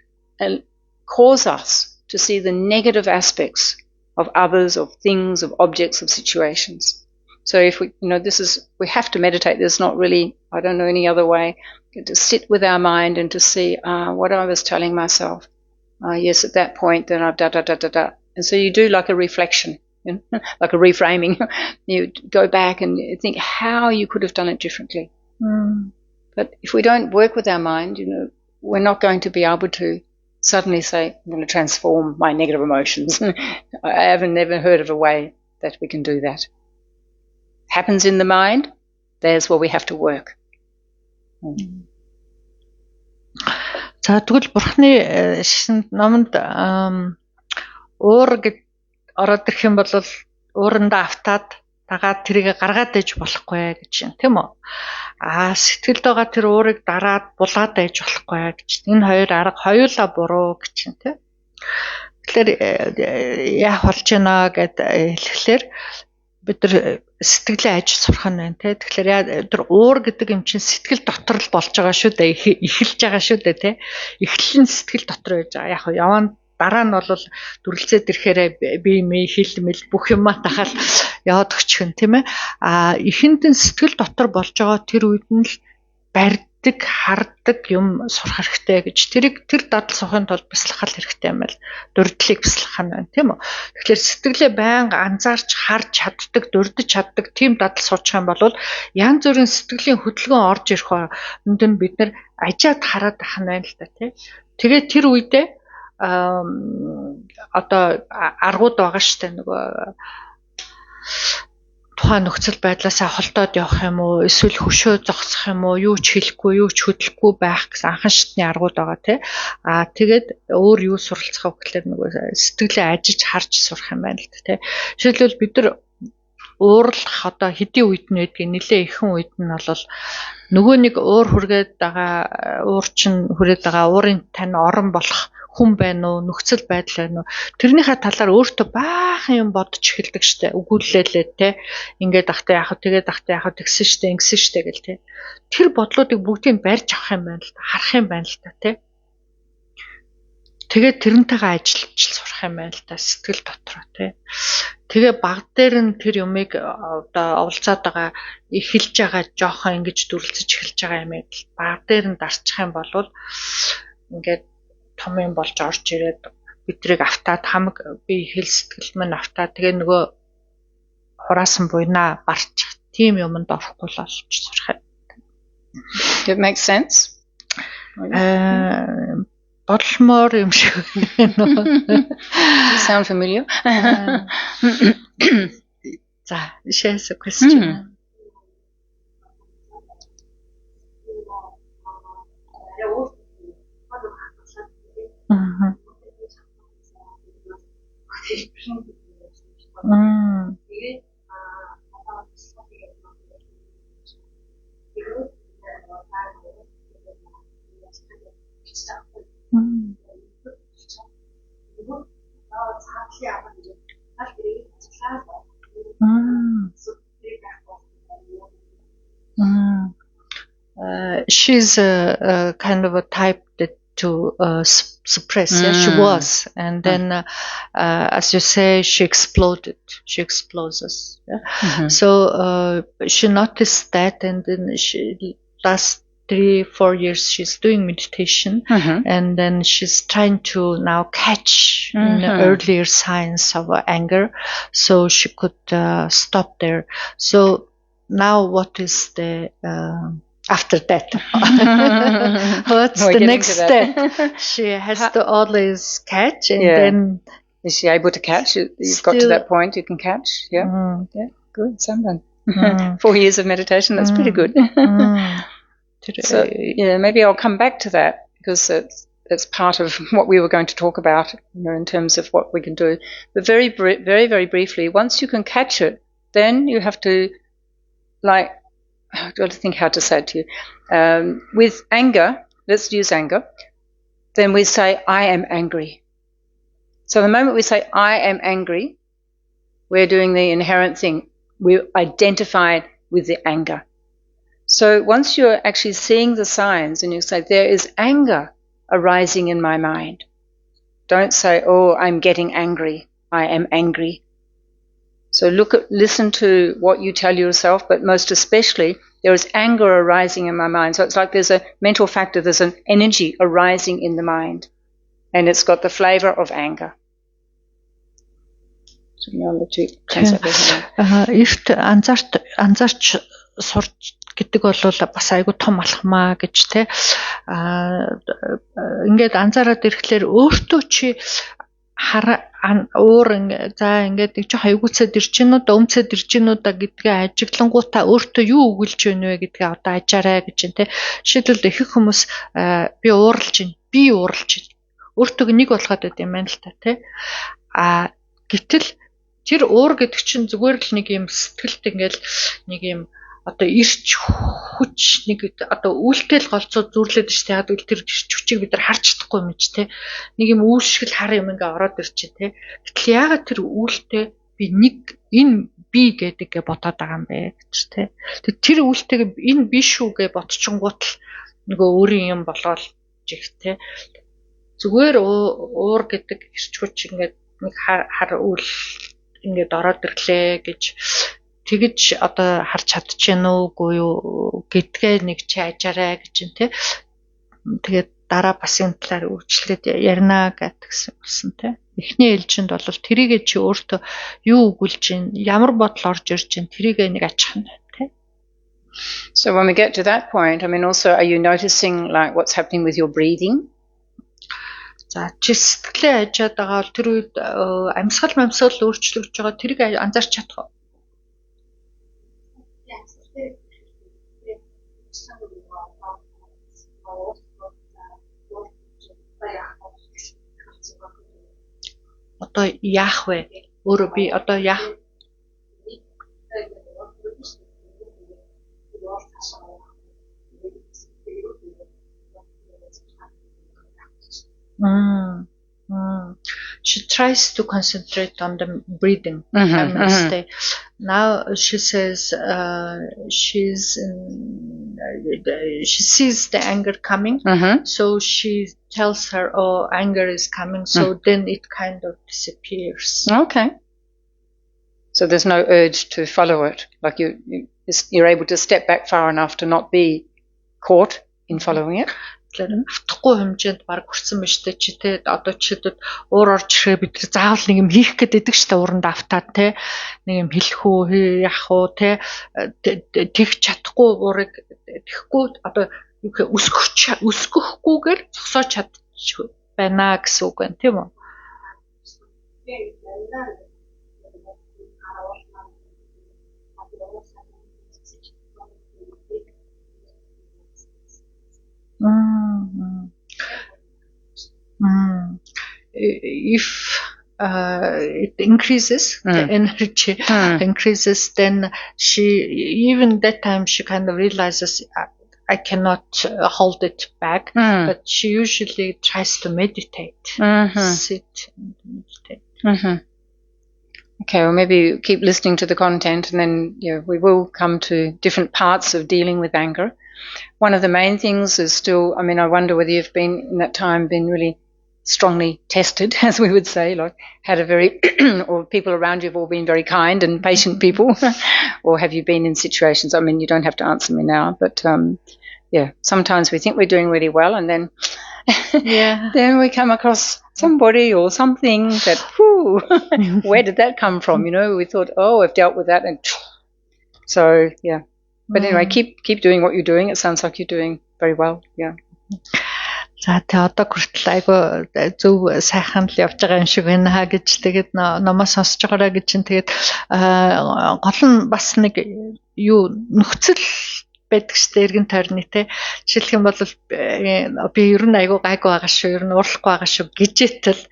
cause us to see the negative aspects of others, of things, of objects, of situations. So if we, we have to meditate. There's not really, I don't know any other way, to sit with our mind and to see what I was telling myself. Yes, at that point, then I've da-da-da-da-da. And so you do like a reflection, like a reframing. You go back and think how you could have done it differently. But if we don't work with our mind, we're not going to be able to suddenly say, I'm going to transform my negative emotions. I haven't never heard of a way that we can do that. Happens in the mind, there's where we have to work. За тэгвэл бурхны шишинд номонд уур гэж ороод ирэх юм бол уурандаа автаад дагаад тэрийг гаргаад ээж болохгүй гэж юм тийм үү? Сэтгэлд байгаа тэр уурыг дараад булгаад ээж болохгүй гэж. Энэ хоёр арга хоёулаа буруу гэж юм тийм. Тэгэхээр яах болж байна гэд хэлэхлээр бид нар сэтгэлийн аж сурах нь байна тийм. Тэгэхээр тэр уур гэдэг юм чинь сэтгэл дотор л болж байгаа шүү дээ. Эхэлж байгаа шүү дээ тийм. Эхлэл нь сэтгэл дотор байж байгаа. Яг яваа дараа нь бол дүрлцээд ирэхээр бие мэй хил мэл бүх юмаа тахал яваад өгчих юм тийм ээ. Эхэнд нь сэтгэл дотор болж байгаа тэр үед нь л барьдаг, хардаг юм сурах хэрэгтэй гэж. Тэр дадал сухын тулд бясалгах хэрэгтэй юм байна. Дурдлыг бясалгах нь байна тийм үү. Тэгэхээр сэтгэлээ байнга анзаарч харж чаддаг, дурдж чаддаг тийм дадал суучих юм бол янз бүрийн сэтгэлийн хөдөлгөөн орж ирэх ба энд нь бид нар ажиад хараад ах нь байна л да тийм. Тэгээд тэр үедээ одоо аргууд байгаа штэ нөгөө тухайн нөхцөл байдлаасаа холдоод явах юм уу эсвэл хөшөө зогсох юм уу юу ч хэлэхгүй юу ч хөдлөхгүй байх гэсэн анхан шатны аргууд байгаа тий. Тэгээд өөр юу суралцах вэ гэхээр нөгөө сэтгэлээ ажиж харж сурах юм байна л да тий. Жишээлбэл бид нар уурлах одоо хэдийн үед нь байдгийг нэлээ ихэн үед нь бол нөгөө нэг уур хүргээд байгаа уурчин хүрээд байгаа уурын тань орон болох хүн байна уу нөхцөл байдал байна уу тэрнийхээ талаар өөртөө баахан юм бодож эхэлдэг штэ өгүүллээлээ те ингээд ахтай яах тэгээд ахтай яах тэгсэн штэ ингэсэн штэ гэл те тэр бодлуудыг бүгдийг барьж авах юм байна л да харах юм байна л да те тэгээд тэрнтэйгээ ажиллаж сурах юм байна л да сэтгэл дотроо те тэгээ баг дээр нь тэр юмыг одоо оволцоод байгаа эхэлж байгаа жоохон ингэж дүрлцэж эхэлж байгаа юм баг дээр нь дарчих юм бол ингээд том юм болж орж ирээд бидрийг автаад хамаг би хэл сэтгэл минь автаад тэгээ нөгөө хураасан буйнаа барчих тийм юмд орохгүй л олж сурах. It makes sense. Бодлмоор юм шиг байна. Sound familiar? За, shares a question. She's a kind of a type that to suppressed. Yeah, she was, and then as you say, she exploded. She explodes. Yeah? So she noticed that, and then last 3-4 years she's doing meditation, and then she's trying to now catch earlier signs of anger, so she could stop there. So now what is the after that? What's the next step? She has to always catch, and then is she able to catch? You've got to that point you can catch. Yeah, good. Someone 4 years of meditation. That's pretty good. So maybe I'll come back to that, because it's part of what we were going to talk about, in terms of what we can do. But very, very briefly, once you can catch it, then you have to, I've got to think how to say it to you. With anger, let's use anger. Then we say, "I am angry." So the moment we say, "I am angry," we're doing the inherent thing. We're identified with the anger. So once you're actually seeing the signs and you say, "There is anger arising in my mind," don't say, "Oh, I'm getting angry. I am angry." So listen to what you tell yourself, but most especially, there is anger arising in my mind. So it's like there's a mental factor, there's an energy arising in the mind, and it's got the flavor of anger. So I'll let you translate that. Эрт анзаарч сурч гэдэг бол бас айгүй том алхмаа гэж те. Ингээд анзаараад ирэхлээр өөртөө чи ингээд нэг жоо хайгууцаад ирж гин үү, өмцөд ирж гин үү гэдгээ ажиглангуудаа өөртөө юу өгүүлж байна вэ гэдгээ одоо ажаарай гэж байна те. Жишээлбэл их хүмүүс би ууралж байна. Өөртөө нэг болгоод байд юм байна л та те. Гэтэл тэр уур гэдэг чинь зүгээр л нэг юм сэтгэлд ингээл нэг юм одоо ирч хүч нэг одоо үйлтэл голцоо зүрлээд штэ. Яг үл тэр хүчийг бид нар харж чадахгүй юм ч те. Нэг юм үйлшгэл хар юм ингээ ороод ирчих те. Гэтэл яагаад тэр үйлтэй би нэг энэ би гэдэггээ бодоод байгаа юм бэ гэж те. Тэр үйлтэйг энэ би шүү гэж бодчихгоот л нөгөө өөрийн юм болоод жих те. Зүгээр уур гэдэг ирч хүч ингээ нэг хар үйл ингээд ороод ирлээ гэж тэгэж одоо харж чадчихэв үгүй юу гэдгээ нэг чи ажаарай гэж юм те. Тэгээд дараа бас энэ талаар үргэлжлээд ярина гэсэн болсон те. Эхний ээлжинд бол тэрийгээ чи өөртөө юу өгүүлж гин, ямар бодол орж ирж гин, тэрийгээ нэг ачих нь те. So when we get to that point, I mean, also, are you noticing like what's happening with your breathing? За чи сэтгэлээ ажаад байгаа бол тэр үед амьсгал өөрчлөгдөж байгаа, тэрийг анзаарч чадах уу? Одоо яах вэ? Өөрөө би одоо яах? She tries to concentrate on the breathing. Now she says she sees the anger coming, so she tells her, "Oh, anger is coming." So then it kind of disappears. Okay. So there's no urge to follow it. Like you're able to step back far enough to not be caught in following it. Автахгүй хэмжээнд баг хүрсэн биш тэ чи тэ одоо чидэд уур орж ирээ бид заавал нэг юм хийх гэдэг штэ ууранд автаад тэ нэг юм хэлэх үү яах уу тэ тэгж чадахгүй уурыг тэхгүй одоо өсгөхгүйгээр зогсоож чадчих байна гэсэн үг байна тийм үү? If it increases, the energy increases, then even that time she kind of realizes I cannot hold it back, but she usually tries to meditate, sit and meditate. Okay, well maybe keep listening to the content, and then we will come to different parts of dealing with anger. One of the main things is still, I mean, I wonder whether you've been in that time been really strongly tested, as we would say, like had a very, or people around you have all been very kind and patient people, or have you been in situations, I mean, you don't have to answer me now, but yeah, sometimes we think we're doing really well and then then we come across somebody or something that, whew, where did that come from? You know, we thought, oh, I've dealt with that. And so, yeah. But anyway, keep doing what you're doing. It sounds like you're doing very well. Yeah. За тэ одоо хүртэл айгу зөв сайхан л явж байгаа юм шиг байна хаа гэж тэгээд номоо сонсож байгаараа гэж чинь тэгээд гол нь бас нэг юу нөхцөл байдаг штэ эргэн тойрны те жишээлх юм бол би ер нь айгу гайгүй байгаа шүү ер нь уурлахгүй байгаа шүү гэжээтэл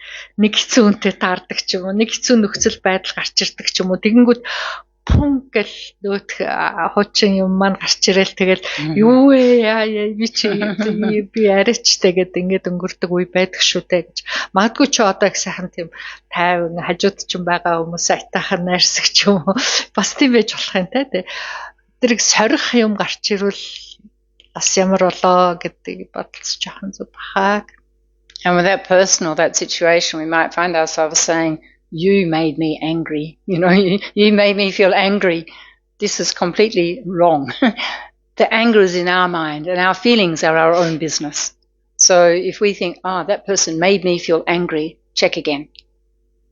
нэг хэцүү үнтэй таардаг ч юм уу нэг хэцүү нөхцөл байдал гарч ирдэг ч юм уу тэгэнгүүт пун гэл нөтх хуучин юм маань гарч ирэл тэгэл юу ээ би чи би арайч тэгээд ингээд өнгөрдөг үе байдаг шүү дээ гэж магадгүй чи одоо их сайхан тийм тайван хажууд ч юм байгаа хүмүүс айтаахан найрсаг ч юм уу бас тийм байж болох юм те тэрийг сорих юм гарч ирвэл бас ямар болоо гэдэг бодолцож яхан зүг бахаа. And with that person or that situation we might find ourselves saying you made me angry, you know, you made me feel angry. This is completely wrong. The anger is in our mind and our feelings are our own business. So if we think, that person made me feel angry, check again.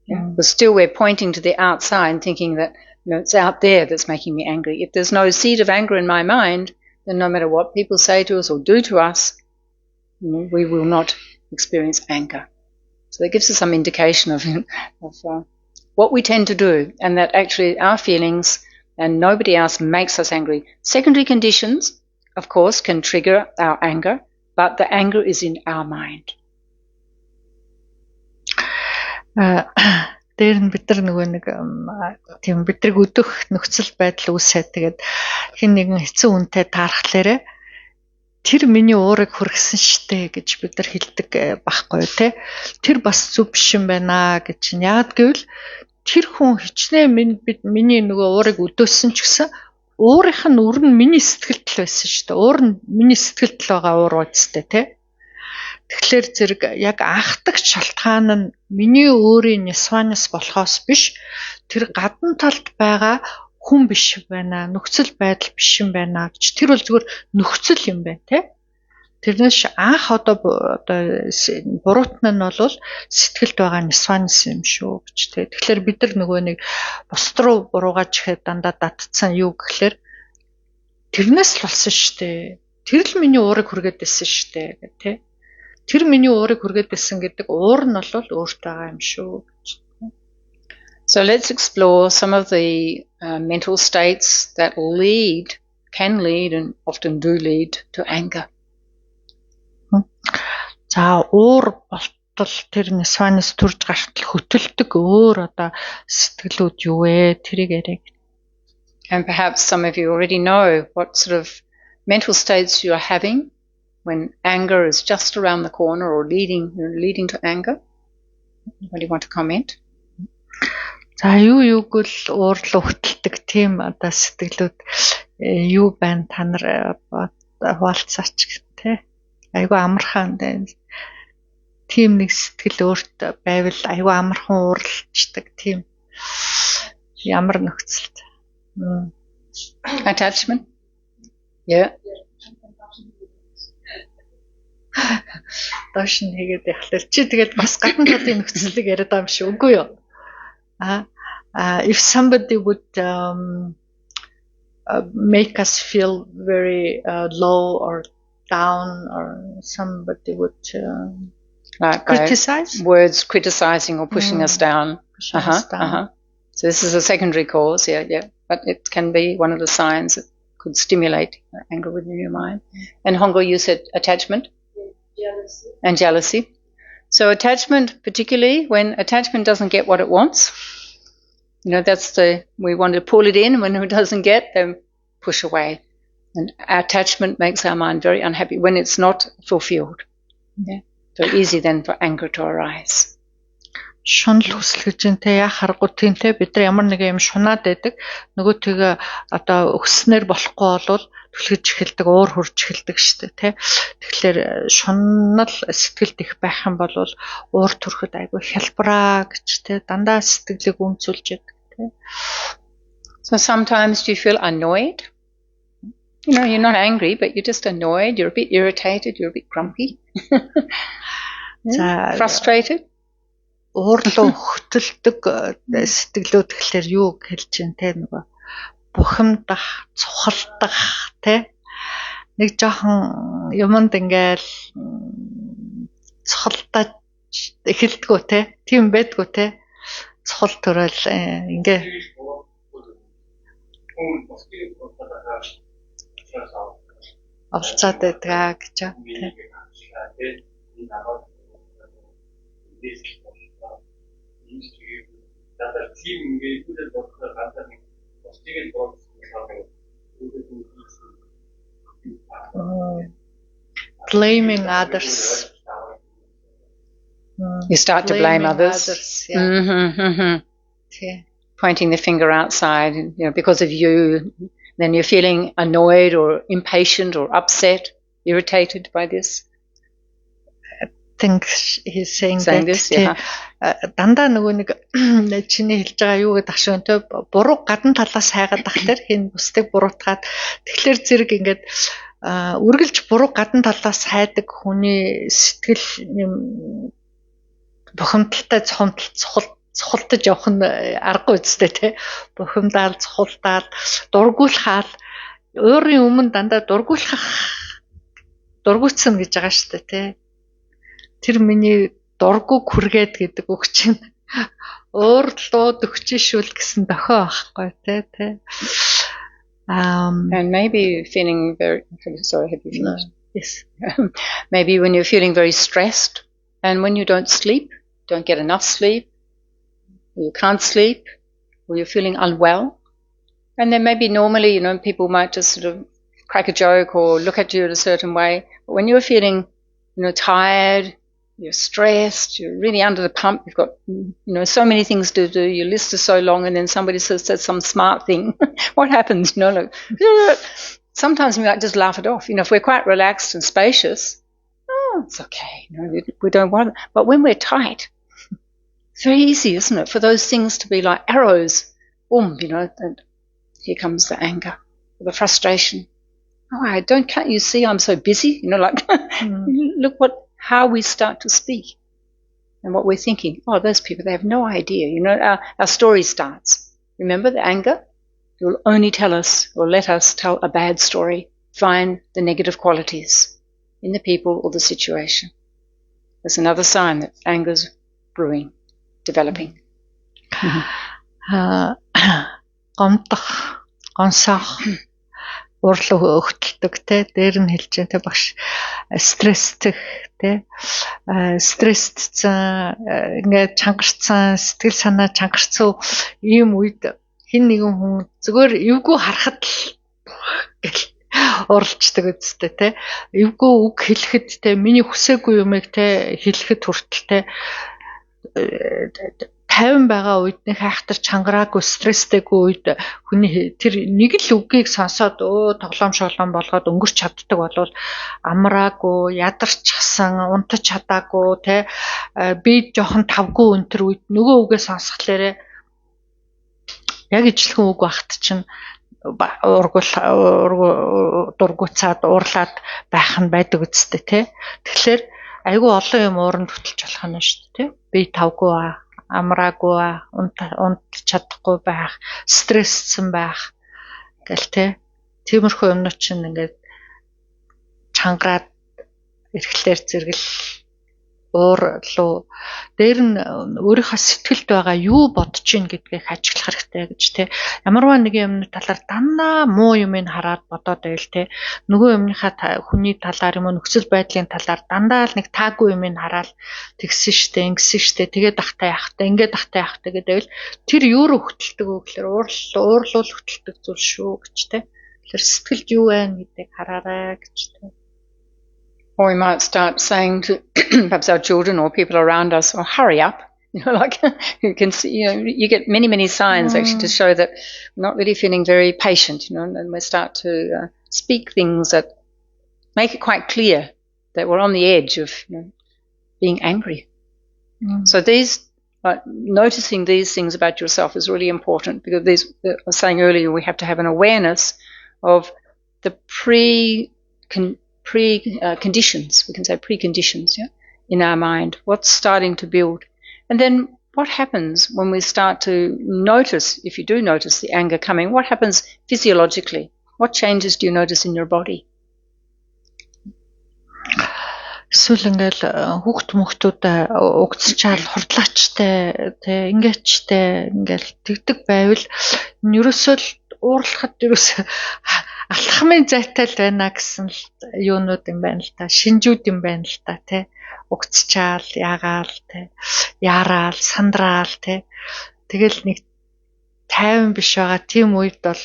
But still we're pointing to the outside and thinking that, you know, it's out there that's making me angry. If there's no seed of anger in my mind, then no matter what people say to us or do to us, you know, we will not experience anger. So that gives us some indication of what we tend to do, and that actually our feelings and nobody else makes us angry. Secondary conditions, of course, can trigger our anger, but the anger is in our mind. Дээр нь бид нар нөгөө нэг тийм бидрэг өдөх нөхцөл байдал үүсээд тэгээд хин нэгэн хэцүү үнтэй таархлаарэ тэр миний уурыг хүргэсэн штэ гэж бид нар хэлдэг байхгүй те тэр бас зүв биш юм байна гэж яагаад гэвэл тэр хүн хичнээн миний нөгөө уурыг өдөөсөн ч гэсэн уурынх нь үр нь миний сэтгэлд л байсан штэ уур нь миний сэтгэлд л байгаа уур үстэй те тэгэхээр зэрэг яг анхдагч шалтгаан нь миний өөрийн нисванаас болохоос биш тэр гадна талд байгаа хүн биш байна нөхцөл байдал биш юм байна гэж тэр бол зүгээр нөхцөл юм байна те тэрнээс анх одоо буруутна нь бол сэтгэлд байгаа нисванс юм шүү гэж те тэгэхээр бид нар нөгөө нэг бусд руу буруугаж ихэд дандаа датцсан юу гэхэлэр тэрнээс л болсон штэ тэр л миний уурыг хүргээд байсан штэ гэх те тэр миний уурыг хүргээд байсан гэдэг уур нь бол өөртөө байгаа юм шүү гэж. So let's explore some of the mental states that can lead and often do lead to anger. За уур болтол тэр нисванаас төрж гартал хөтөлдөг өөр одоо сэтгэлүүд юу вэ? Тэрийг яриаг. And perhaps some of you already know what sort of mental states you are having when anger is just around the corner or leading to anger. Anybody want to comment? За юуг л уурлуу хөтэлдэг тийм одоо сэтгэлүүд юу байна та нар хуваалцаач тий айгүй амархан тийм нэг сэтгэл өөрт байвал айгүй амархан уурлцдаг тийм ямар нөхцөлд attachment Доош нь хийгээд яхалаа чи тэгэл бас гадна талын нөхцөлийг яриад байгаа юм шиг үгүй юу if somebody would make us feel very low or down, or somebody would criticize words criticizing or pushing us down. So this is a secondary cause, but it can be one of the signs that could stimulate anger within your mind. And Hongo, you said attachment? Jealousy. And jealousy. So attachment, particularly when attachment doesn't get what it wants, you know, we want to pull it in, and when it doesn't get, then push away. And attachment makes our mind very unhappy when it's not fulfilled. So easy then for anger to arise. шунал хүсэл гэж юм те яа харахгүй тийм те бид нар ямар нэгэн юм шунаад байдаг нөгөө тэгээ одоо өгснээр болохгүй болвол түлхэж эхэлдэг уур хурж эхэлдэг штэ те тэгэхээр шунал сэтгэлд их байх юм бол уур төрөхөд айгүй хялбараа гэж те дандаа сэтгэлийг өмцүүлж яадаг те. So sometimes you feel annoyed. You know, you're not angry, but you're just annoyed, you're a bit irritated, you're a bit grumpy. Frustrated. Уурлуу хөтөлдөг сэтгэлүүд гэхэлэр юу хэлж чинь те нөгөө бухимдах, цухалдах те нэг жоохон юмд ингээл цухалдаж эхэлдэггүй те тийм байдгүй те цухал төрөл ингээ олцоод байдаг гэж те. Blaming others. You start to blame others. Yeah. Pointing the finger outside, you know, because of you. Then you're feeling annoyed or impatient or upset, irritated by this. I think he's saying this, yeah. Дандаа нөгөө нэг чиний хэлж байгаа юу гэдэг ашигтай буруу гадна талаас хайгаад тахлаар хин бусдыг буруутгаад тэгэхээр зэрэг ингээд үргэлж буруу гадна талаас хайдаг хүний сэтгэл юм бухимдалтай цохолтож явах нь аргагүй үстэй те бухимдаал цохолдаал дургуулхаал өөрийн өмнө дандаа дургуутсан гэж байгаа шүү дээ те тэр миний дургу хүргээд гэдэг үг чинь уурлууд өгчишүүл гэсэн дохио байхгүй те. And maybe feeling very sorry, have you finished? Yes. Maybe when you're feeling very stressed and when you don't sleep, don't get enough sleep, or you can't sleep, or you're feeling unwell. And then maybe normally, you know, people might just sort of crack a joke or look at you in a certain way. But when you're feeling, you know, tired, you're stressed, you're really under the pump, you've got, you know, so many things to do, your list is so long, and then somebody says some smart thing. What happens? You know, like, sometimes we might just laugh it off. You know, if we're quite relaxed and spacious, oh, it's okay. You know, we don't want it. But when we're tight, it's very easy, isn't it, for those things to be like arrows. Boom, you know, and here comes the anger, the frustration. Oh, can't you see I'm so busy? You know, like, look how we start to speak and what we're thinking. Oh, those people, they have no idea. You know, our story starts. Remember the anger? It will only tell us or let us tell a bad story, find the negative qualities in the people or the situation. That's another sign that anger's brewing, developing. Гонсох уурлуу өгтөлдөг те дээр нь хэлж байгаа те багш стресстэй те стрессцэн ингээд чангарцсан сэтгэл санаа чангарцсан ийм үед хин нэгэн хүн зүгээр эвгүй харахад л уралцдаг үстэй те эвгүй үг хэлэхэд те миний хүсээгүй юмыг те хэлэхэд хүртэл те 50 байгаа үед нэг хайхтар чангараагүй стресстэйгүй үед хүний тэр нэг л үгийг сонсоод тоглоом шоглоом болгоод өнгөрч чаддаг болвол амраагүй ядарчихсан унтаж чадаагүй те би жоохон тавгүй өнтер үед нөгөө үгээ сонсхолоорэ яг ижлэхэн үг багт чинь дургуцаад уурлаад байх нь байдаг үстэй те тэгэхээр айгүй олон юм ууранд хөтлж болох нь шүү дээ те би тавгүй амраагүй унтж чадахгүй байх стресссэн байх гэл те тиймэрхүү юмнууд чинь ингээд чангараад эргэлээр зэрэгэл уурлуу дээр нь өөрийнхөө сэтгэлд байгаа юу бодож ийн гэдгийг ажиглах хэрэгтэй гэж те ямарваа нэг юмны талаар дандаа муу юмыг хараад бодоод байл те нөгөө юмныхаа хүний талаар юм уу нөхцөл байдлын талаар дандаа л нэг таагүй юмыг хараад тэгсэн штэ ингэсэн штэ тэгээд ахтай яахтай ингээд ахтай яахтай гэдэг байл тэр юу руу хөтэлдэг вэ гэхээр уурлуул хөтэлдэг зүйл шүү гэж те тэр сэтгэлд юу байна гэдгийг хараарай гэж те. Or we might start saying to perhaps our children or people around us, oh, hurry up, Like you can see, you get many signs actually to show that we're not really feeling very patient, and we start to speak things that make it quite clear that we're on the edge of being angry. So noticing these things about yourself is really important, because I was saying earlier, we have to have an awareness of the conditions. We can say preconditions, in our mind. What's starting to build, and then what happens when we start to notice? If you do notice the anger coming, what happens physiologically? What changes do you notice in your body? Эсвэл ингээл хүүхдүүдэд угтсчаал хурдлаачтай ингээчтэй ингээл тэгдэг байвал ерөөсөө л уурлахад ерөөсөө алхмын зайтай л байна гэсэн л юунууд юм байна л та, шинжүүд юм байна л та, тий. Угтсчаал, ягаал, тий. Яраал, сандраал, тий. Тэгэл нэг тайван биш байгаа тийм үед бол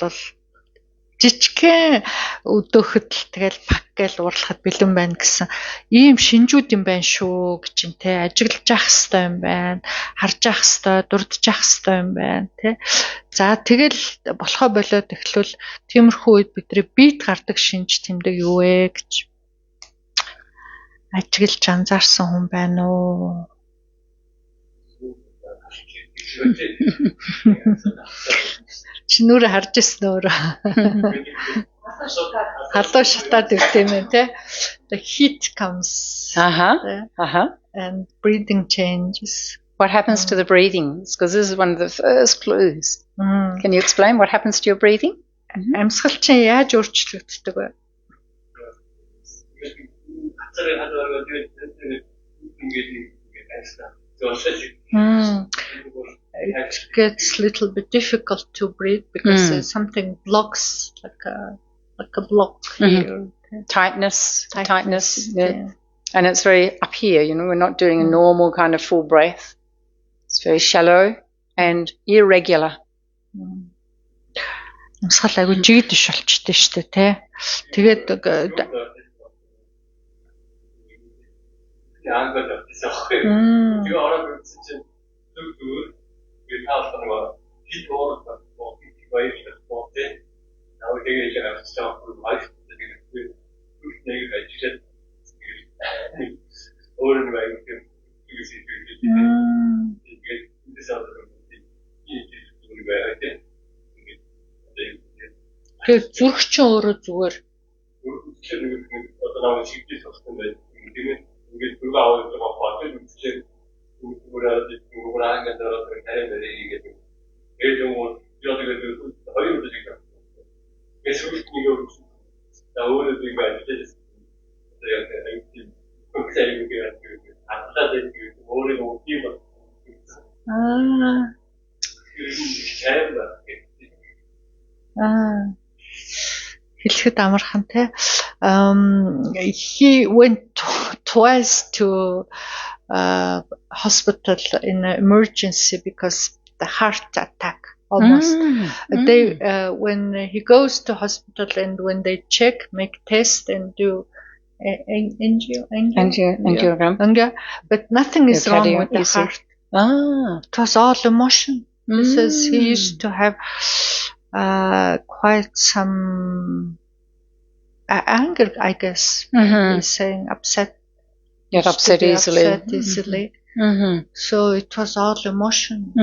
жижигхэн өдөөхөд л тэгэл пак гээл уурлахад бэлэн байна гэсэн ийм шинжүүд юм байна шүү гэж юм те, ажиглаж явах хэрэгтэй юм байна, харж явах хэрэгтэй, дурдж явах хэрэгтэй юм байна те. За тэгэл болохоо болоод эхлүүл тиймэрхүү үед бидний биед гардаг шинж тэмдэг юу вэ гэж ажиглаж анзаарсан хүн байна уу? Чинүүрэ харж ирсэн өөрөө. Халуун шатаад ирсэн те. The heat comes. And breathing changes. What happens to the breathing? Because this is one of the first clues. Can you explain what happens to your breathing? Амьсгал чинь яаж өөрчлөгддөг вэ? It gets a little bit difficult to breathe because something blocks, like a block here. Tightness. Yeah. And it's very up here, we're not doing a normal kind of full breath. It's very shallow and irregular. Амсгал айгүй жигдэж болчтой шүү дээ, тий. Тэгээд тэгээд зүрх чинь өөрөө зүгээр. Хэлэхэд амархан те. He went twice to hospital in an emergency because the heart attack almost. When he goes to hospital and when they check, make test and do angiogram, but nothing is wrong with the heart. It was all emotion. He says he used to have quite some anger, I guess. He's saying upset. Get upset easily. So it was all emotion.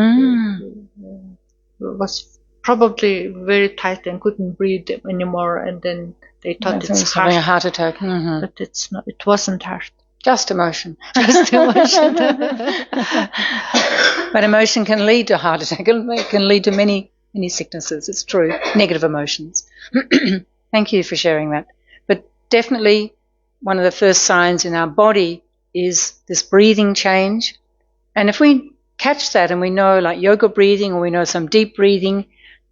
It was probably very tight and couldn't breathe anymore, and then they thought it's having a heart attack. But it's not. It wasn't heart. Just emotion. Just emotion. But emotion can lead to a heart attack. It can lead to many sicknesses. It's true. Negative emotions. Thank you for sharing that. But definitely one of the first signs in our body is this breathing change. And if we catch that and we know like yoga breathing or we know some deep breathing,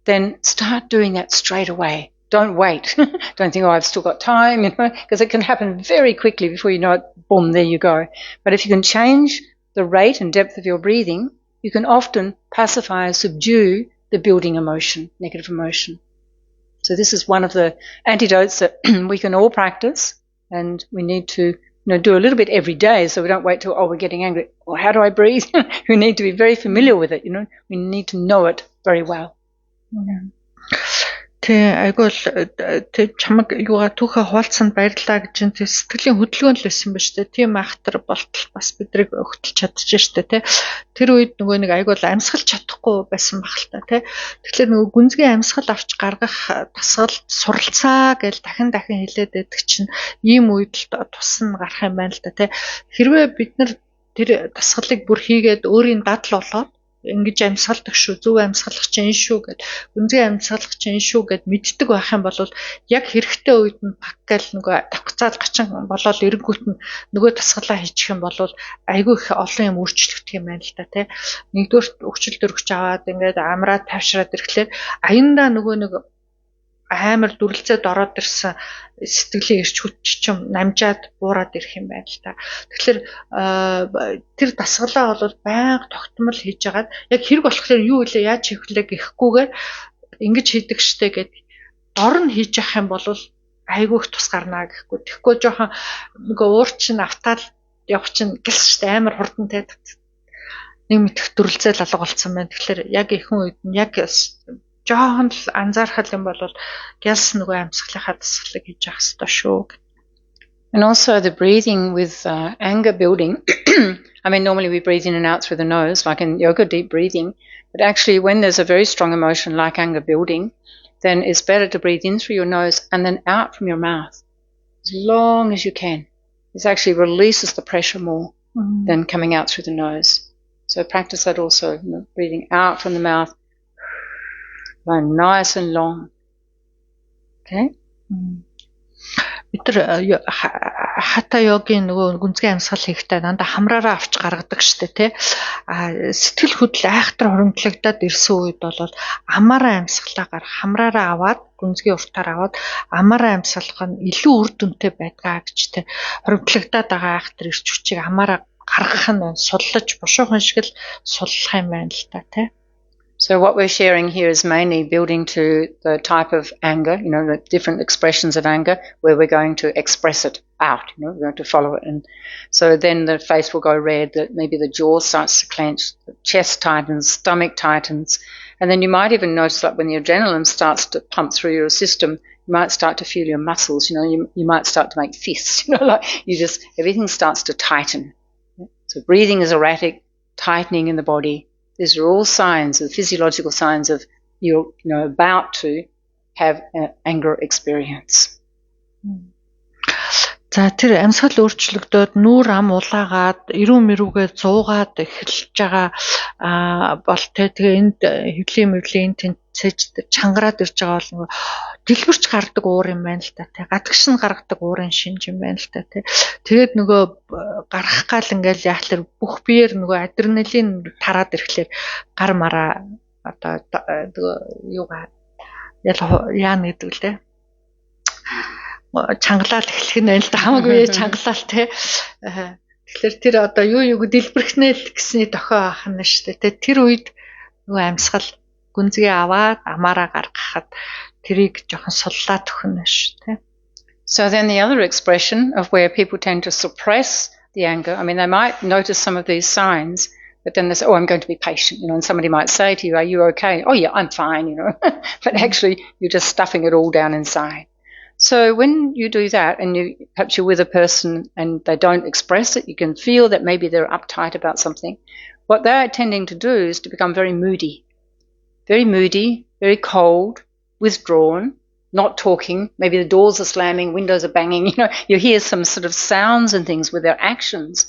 then start doing that straight away. Don't wait. Don't think, I've still got time, because it can happen very quickly before you know it, boom, there you go. But if you can change the rate and depth of your breathing, you can often pacify or subdue the building emotion, negative emotion. So this is one of the antidotes that we can all practice, and we need to do a little bit every day, so we don't wait till we're getting angry. Well, how do I breathe? We need to be very familiar with it. We need to know it very well. Айгуул чамаг юугаа түүхээ хуваалцсанд баярлалаа гэж энэ сэтгэлийн хөдөлгөөн л байсан ба штэ. Тийм айхтар болтол бас бидрийг өгтөлж чадчих штэ тий. Тэр үед нөгөө нэг айгуул амьсгалж чадахгүй байсан баг л та тий. Тэгэхээр нөгөө гүнзгий амьсгал авч гаргах тасгал суралцаа гэж дахин хэлээд байдаг чинь ийм үед л тус нь гарах юм байна л та тий. Хэрвээ бид нар тэр тасгалыг бүр хийгээд өөрийн дадал болоод ингэж амьсгалдаг шүү, зөв амьсгалах чинь шүү гэд, гүнзгий амьсгалах чинь шүү гэд мэддэг байх юм бол яг хэрэгтэй үед нь пакгал нөгөө давхцаад гачин болоод эрэнгүүт нь нөгөө тасгалаа хийчих юм бол айгүй их олон юм өөрчлөгдөх юм байна л та тий. Нэгдүгээр өвчлөлт өргөж аваад ингээд амраад тавшраад ирэхлээр аяндаа нөгөө нэг амар дүрлцээд ороод ирсэн сэтгэлийн эрч хүч чим намжаад буураад ирэх юм байна л та. Тэгэхээр тэр дасгалаа бол байнга тогтмол хийж агаад яг хэрэг болохоор юу вэ яаж хийх вэ гэхгүйгээр ингэж хийдэг штэ гэд дор нь хийж явах юм бол айгүй их тус гарнаа гэхгүй. Тэгэхгүй жоохон нөгөө уур чинь автаад явах чинь гэлс штэ амар хурдантай нэг мэдэх дүрлцэл алга болсон байна. Тэгэхээр яг ихэнх үед нь яг жоохон л анзаархал юм бол гялс нөгөө амьсгалынхаа дасгалыг хийж явах хэрэгтэй шүү. And also the breathing with anger building. I mean, normally we breathe in and out through the nose, like in yoga, deep breathing. But actually, when there's a very strong emotion like anger building, then it's better to breathe in through your nose and then out from your mouth as long as you can. This actually releases the pressure more than coming out through the nose. So practice that also, breathing out from the mouth. Nice and long. Okay? Бид хата йогийн нөгөө гүнзгий амьсгал хийхдээ дандаа хамраараа авч гаргадаг штэ тий. Сэтгэл хөдлөл айхтар хоримтлагдаад ирсэн үед бол амаараа амьсгалаагаар хамраараа аваад гүнзгий уртаар аваад амаараа амьсгалах нь илүү үр дүнтэй байдгаа гэж тий. Хоримтлагдаад байгаа айхтар ирч хүчийг амаараа гаргах нь суллаж бушуухан шиг л суллах юм байна л та тий. So what we're sharing here is mainly building to the type of anger, the different expressions of anger, where we're going to express it out, we're going to follow it. And so then the face will go red, that maybe the jaw starts to clench, the chest tightens, stomach tightens. And then you might even notice that when the adrenaline starts to pump through your system, you might start to feel your muscles, you might start to make fists, everything starts to tighten. So breathing is erratic, tightening in the body. These are all signs, physiological signs of you're about to have an anger experience. За тэр амьсгал өөрчлөгдөөд нүүр ам улаагаад эрүүн мэрүүгээ зуугаад эхэлж байгаа бол тэгээ энд хөвлийн тэнцэж чангараад ирж байгаа бол дэлбэрч гардаг уур юм байна л та тий гадагш нь гаргадаг уурын шинж юм байна л та тий тэгээд нөгөө гарах гал ингээл яахлаар бүх биеэр нөгөө адреналин тараад ирэхлээр гар мараа одоо нөгөө юугаа яана гэдэг лээ чангалал эхлэх нь л да хамаагүй чангалал тий тэгэхээр тэр одоо юу дэлбэрхнэл гэсний дохио ах нь шүү дээ тэр үед нөгөө амьсгал гүнзгий аваад амаараа гаргахад тэрийг жоохон суллаад өгнө шүү дээ. So then the other expression of where people tend to suppress the anger, I mean they might notice some of these signs, but then they say, I'm going to be patient, and somebody might say to you, are you okay? Oh yeah, I'm fine, but actually you're just stuffing it all down inside. So when you do that and perhaps you're with a person and they don't express it, you can feel that maybe they're uptight about something. What they're tending to do is to become very moody, very cold, withdrawn, not talking. Maybe the doors are slamming, windows are banging. You hear some sort of sounds and things with their actions,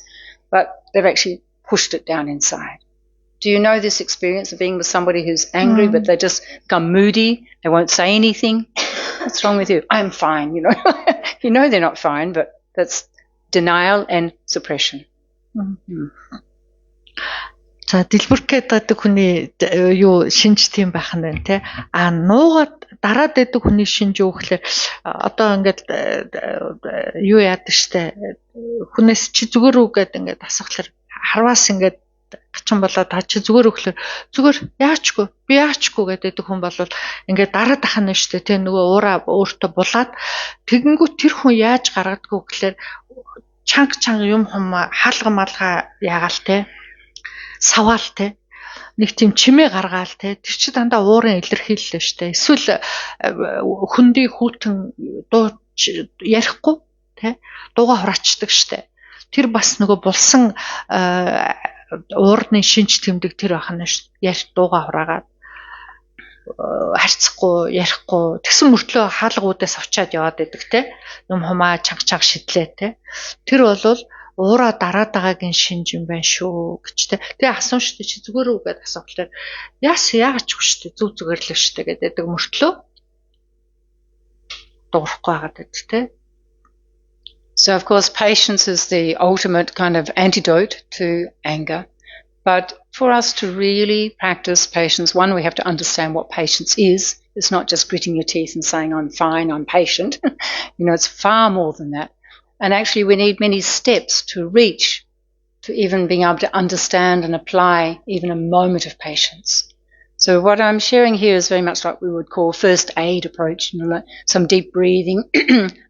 but they've actually pushed it down inside. Do you know this experience of being with somebody who's angry, but they just become moody? They won't say anything. What's wrong with you? I'm fine, they're not fine, but that's denial and suppression. За дэлбэрхгээд байдаг хүний юу шинж тийм байх нь байна те. Нуугаад дараад байдаг хүний шинж юу гэхээр одоо ингээд юу яадаг штэ. Хүнээс чи зүгээр үү гэд ингээд асуухлаар харваас ингээд гачин болоод та чи зүгээр өглөө зүгээр яачгүй би яачгүй гэдэг хүн бол ингээд дараад ахна штэ те нөгөө уураа өөртөө булаад тэгэнгүүт тэр хүн яаж гаргадаггүй гэхээр чанга юм хум хаалга малга ягаал те. Саваал те. Нэг тийм чимээ гаргаал те. Тэр чи дандаа уурын илэрхийлэл штэ. Эсвэл хөндий хүүтэн дуу ярихгүй те. Дууга хураачдаг штэ. Тэр бас нөгөө булсан уурны шинж тэмдэг тэр ахна штэ. Ярь дууга хураагаад харьцахгүй, ярихгүй тэгсэн мөртлөө хаалгуудаас авчаад яваад байдаг те. Юм хумаа чанга шидлээ те. Тэр бол уураа дараад байгаагийн шинж юм байна шүү гэж те. Тэгээ асуун штэ чи зүгээр үү гэдээ асуухлаар яагачгүй штэ зүгээр л штэ гэдэг мөртлөө дуурахгүй байгаад байдаг те. So of course patience is the ultimate kind of antidote to anger. But for us to really practice patience, one, we have to understand what patience is. It's not just gritting your teeth and saying, I'm fine, I'm patient. It's far more than that. And actually we need many steps to reach to even being able to understand and apply even a moment of patience. So what I'm sharing here is very much like we would call first aid approach, like some deep breathing,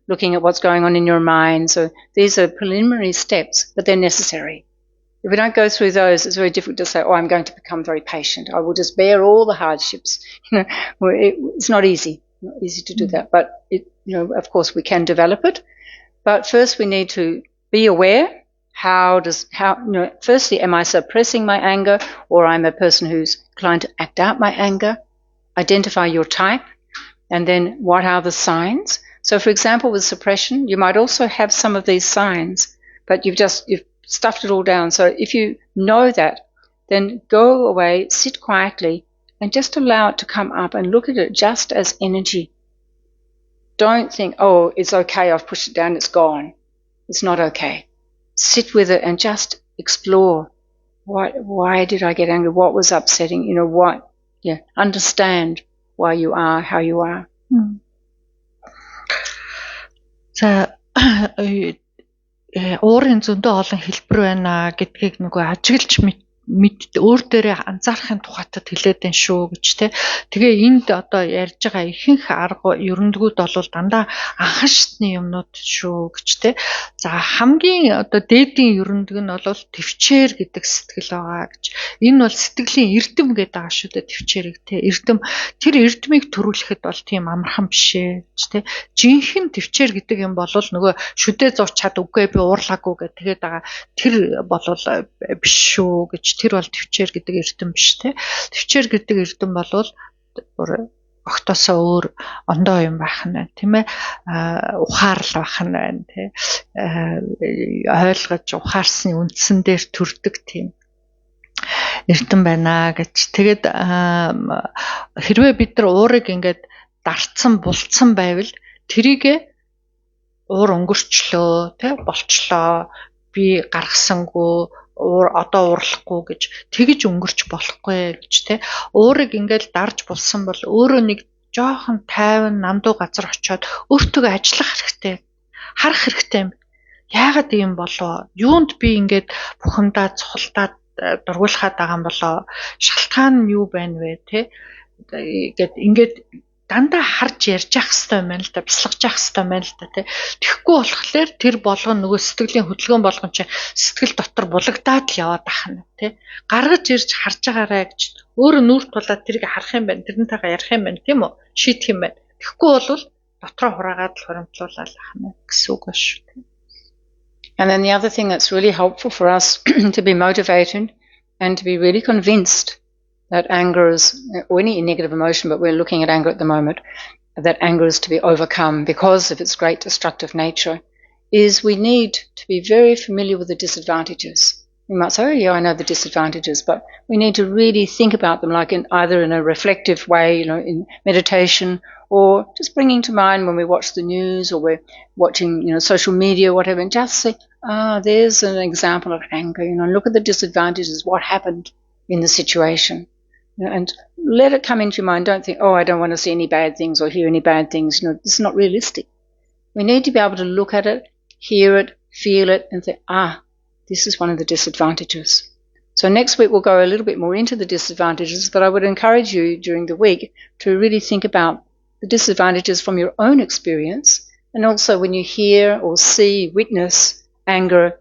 looking at what's going on in your mind. So these are preliminary steps, but they're necessary. If we don't go through those, it's very difficult to say, I'm going to become very patient. I will just bear all the hardships. It's not easy. Not easy to do that. But, of course, we can develop it. But first we need to be aware. Firstly, am I suppressing my anger, or I'm a person who's inclined to act out my anger? Identify your type. And then what are the signs? So, for example, with suppression, you might also have some of these signs, but you've stuffed it all down. So if you know that, then go away, sit quietly, and just allow it to come up and look at it just as energy. Don't think, it's okay, I've pushed it down, it's gone. It's not okay. Sit with it and just explore. Why did I get angry? What was upsetting? Understand why you are how you are. Уурын зөндөө олон хэлбэр байна гэдгийг нөгөө ажиглаж өөр дээрээ анзаарахын тухайтад хэлээд байна шүү гэж те. Тэгээ энд одоо ярьж байгаа ихэнх арга ерөндгүүд бол дандаа анхан шатны юмнууд шүү гэж те. За хамгийн одоо дээдийн ерөндөг нь бол төвчээр гэдэг сэтгэл байгаа гэж. Энэ бол сэтгэлийн эрдэм гэдэг байгаа шүү дээ төвчээрийг те. Эрдэм тэр эрдмийг төрүүлэхэд бол тийм амархан биш ээ гэж те. Жинхэнэ төвчээр гэдэг юм бол нөгөө шүдээ зурчаад үгүй би уурлаагүй гэдэг тэгээд байгаа. Тэр бол биш шүү гэж. Тэр бол төвчээр гэдэг эрдэм биш те. Төвчээр гэдэг эрдэм бол огтосоо өөр ондоо юм байх нь байна тийм ээ. Ухаарл байх нь байна тий. Ойлгож ухаарсны үндсэн дээр төрдөг тийм эрдэм байна гэж. Тэгээд хэрвээ бид нар уурыг ингээд дарцсан булцсан байвал тэрийг уур өнгөрчлөө тий болчлоо би гаргасангүй одоо уурлахгүй гэж тэгж өнгөрч болохгүй гэж те. Уурыг ингээл дарж булсан бол өөрөө нэг жоохон тайван намдуу газар очиод өөртөө ажиллах хэрэгтэй. Харах хэрэгтэй юм. Яагаад ийм болов? Юунд би ингээд бухимдаа цохолдаад дургуулхаад байгаа юм болоо? Шалтгаан нь юу байна вэ те? Ингээд дандаа харж ярьж явах хэрэгтэй юм байна л да, бясалгаж явах хэрэгтэй юм байна л да тий. Тэгэхгүй болохоор тэр болгон нөгөө сэтгэлийн хөдөлгөөн болгон чи сэтгэл дотор булагдаад л яваад ахна тий. Гаргаж ирж харж байгаарай гэж өөрөө нүрт тулаад тэрийг харах юм байна, тэрнтэйгээ ярих юм байна тийм үү? Шийдэх юм байна. Тэгэхгүй бол дотроо хураагаад л хуримтлуулаад ахна гэсэн үг байна шүү тий. And then the other thing that's really helpful for us to be motivated and to be really convinced that anger is, or any negative emotion, but we're looking at anger at the moment, that anger is to be overcome because of its great destructive nature, is we need to be very familiar with the disadvantages. We might say, I know the disadvantages, but we need to really think about them like either in a reflective way, in meditation, or just bringing to mind when we watch the news or we're watching, social media or whatever, and just say, there's an example of anger, look at the disadvantages, what happened in the situation. And let it come into your mind. Don't think, I don't want to see any bad things or hear any bad things. This is not realistic. We need to be able to look at it, hear it, feel it, and think, this is one of the disadvantages. So next week we'll go a little bit more into the disadvantages, but I would encourage you during the week to really think about the disadvantages from your own experience, and also when you hear or see, witness anger,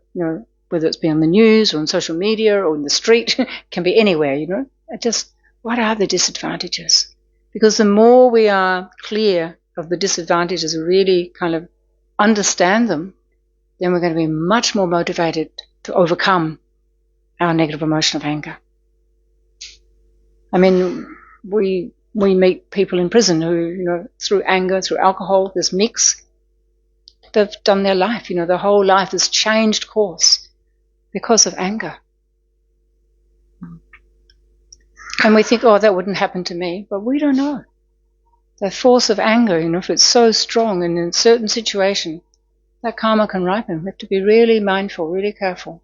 whether it's been on the news or on social media or in the street, can be anywhere, Just what are the disadvantages? Because the more we are clear of the disadvantages, really kind of understand them, then we're going to be much more motivated to overcome our negative emotion of anger. I mean, we meet people in prison who, through anger, through alcohol, this mix, they've done their life, their whole life has changed course because of anger. And we think, oh, that wouldn't happen to me, but we don't know. The force of anger, if it's so strong and in a certain situation, that karma can ripen. We have to be really mindful, really careful.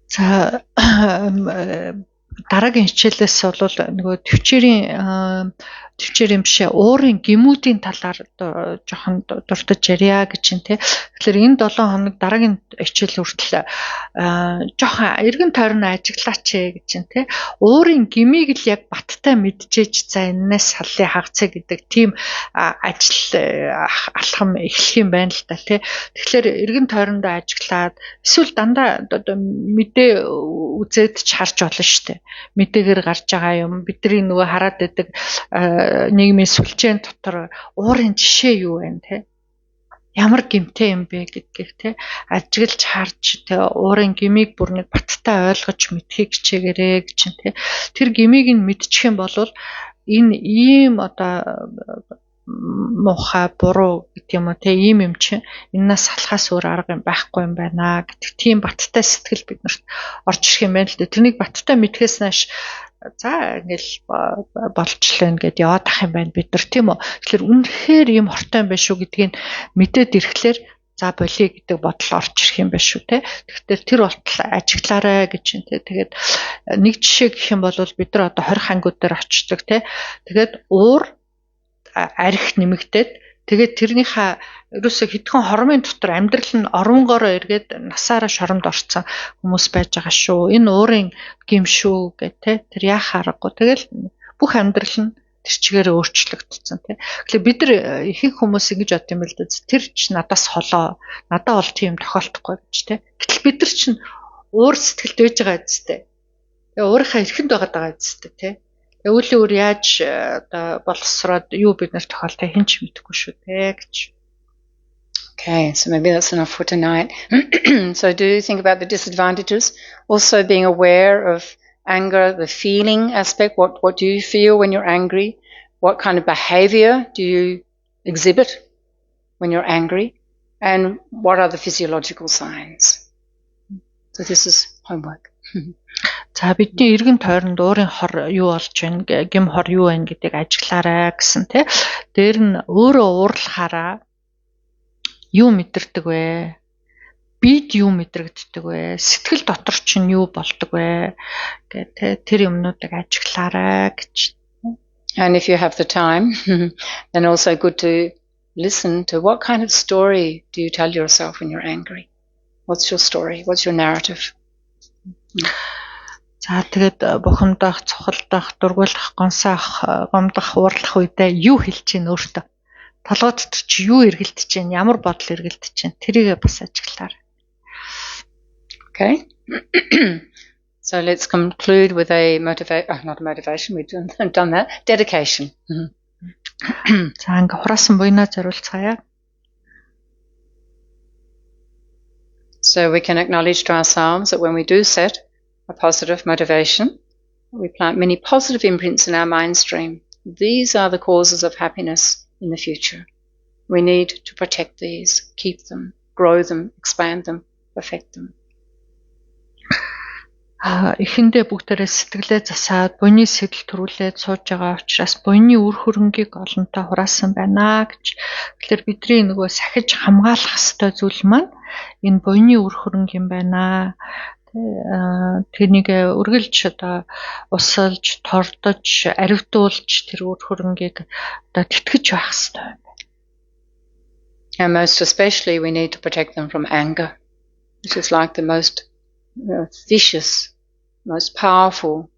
За дараагийн хичээлээс бол нөгөө төвчээрийн бишээ уурын гимүүдийн талаар жоохон дурдж ярья гэж байна те. Тэгэхээр энэ 7 хоног дараагийн хичээл хүртэл жоохон эргэн тойрон ажиглаач гэж байна те. Уурын гимийг л яг баттай мэдчихэж за энэс саллын хагацаа гэдэг тийм ажил алхам эхлэх юм байна л да те. Тэгэхээр эргэн тойрондоо ажиглаад эсвэл дандаа мэдээ үзээд ч харж болно шүү дээ. Мэдээгээр гарч байгаа юм бидний нөгөө хараад байдаг нийгмийн сүлжээн дотор уурын жишээ юу вэ те? Ямар гэмтэй юм бэ гэдгийг те ажиглаж харж те уурын гмийг бүр нэг баттай ойлгож мэдхийг хичээгээрэй гэж байна те. Тэр гмийг нь мэдчих юм бол энэ ийм одоо муухай буруу гэдэг юм уу те ийм юм чинь энэс салхаас өөр арга юм байхгүй юм байна гэдэг тийм баттай сэтгэл биднэрт орж ирэх юм байна л дээ. Тэрнийг баттай мэдхээс нааш за ингээл болчлоо гэдээ яваад ах юм байна бид нар тийм үү. Тэгэхээр үнэхээр ийм хортой юм байна шүү гэдгийг мэдээд ирэхлээр за болиё гэдэг бодол орж ирэх юм байна шүү те. Тэгэхээр тэр болтол ажиглаарай гэж юм те. Тэгээд нэг жишээ гэх юм бол бид нар одоо 20 хангууд дээр очдог те. Тэгээд уур арх нэмэгдээд тэгээд тэрнийхээ ерөөсө хэдхэн хормын дотор амьдрал нь оронгороо эргээд насаараа шоромд орцсон хүмүүс байж байгаа шүү. Энэ уурын гим шүү гэх те. Тэр яах аргагүй. Тэгэл бүх амьдрал нь тэр чигээр өөрчлөгдсөн те. Тэгэхээр бид нар ихэнх хүмүүс ингэж бод юм л да. Тэр ч надаас холоо. Надад бол тийм тохиолдохгүй гэж те. Гэтэл бид нар чинь уур сэтгэлд байж байгаа үстэй. Тэгээ уурынхаа эрхэнд байгаа үстэй те. Өвлийн үр яаж одоо боловсроод юу бид нар тохиолтой хэн ч мэдэхгүй шүү те гэж. Okay, so maybe that's enough for tonight. So do you think about the disadvantages? Also being aware of anger, the feeling aspect. What do you feel when you're angry? What kind of behavior do you exhibit when you're angry? And what are the physiological signs? So this is homework. За бидний эргэн тойронд уурын хор юу болж байна, гим хор юу байна гэдгийг ажиглаарай гэсэн тий. Дээр нь өөрөө уурлахаараа юу мэдэрдэг вэ? Бид юу мэдрэгддэг вэ? Сэтгэл дотор чинь юу болдог вэ? Гэх тэр юмнуудыг ажиглаарай гэж. And if you have the time, then also good to listen to what kind of story do you tell yourself when you're angry? What's your story? What's your narrative? За тэгээд бухимдах, цохолдох, дургуулах, гонсоох, гомдох, уурлах үедээ юу хэлж чинь өөртөө толгойд чи юу эргэлдэж чинь, ямар бодол эргэлдэж чинь тэрийгээ бас ажиглаарай. Okay. So let's conclude with a not a motivation, we've done that, dedication. За ингээ хураасан буйнаа зориулцгаая. So we can acknowledge to ourselves that when we do set a positive motivation, we plant many positive imprints in our mind stream. These are the causes of happiness in the future. We need to protect these, keep them, grow them, expand them, perfect them. Эхэндээ бүгдээрээ сэтгэлээ засаад буйны сэтэл төрүүлээд сууж байгаа учраас буйны үр хөрөнгийг олонтой хураасан байна гэж. Тэгэхээр бидний нөгөө сахиж хамгаалах ёстой зүйл маань энэ буйны үр хөрөнг юм байна. Тэрнийг үргэлж одоо усалж, тордож, аривдуулж тэр үр хөрөнгийг одоо тэтгэж байх ёстой байна. And most especially we need to protect them from anger, which is like the most vicious, most powerful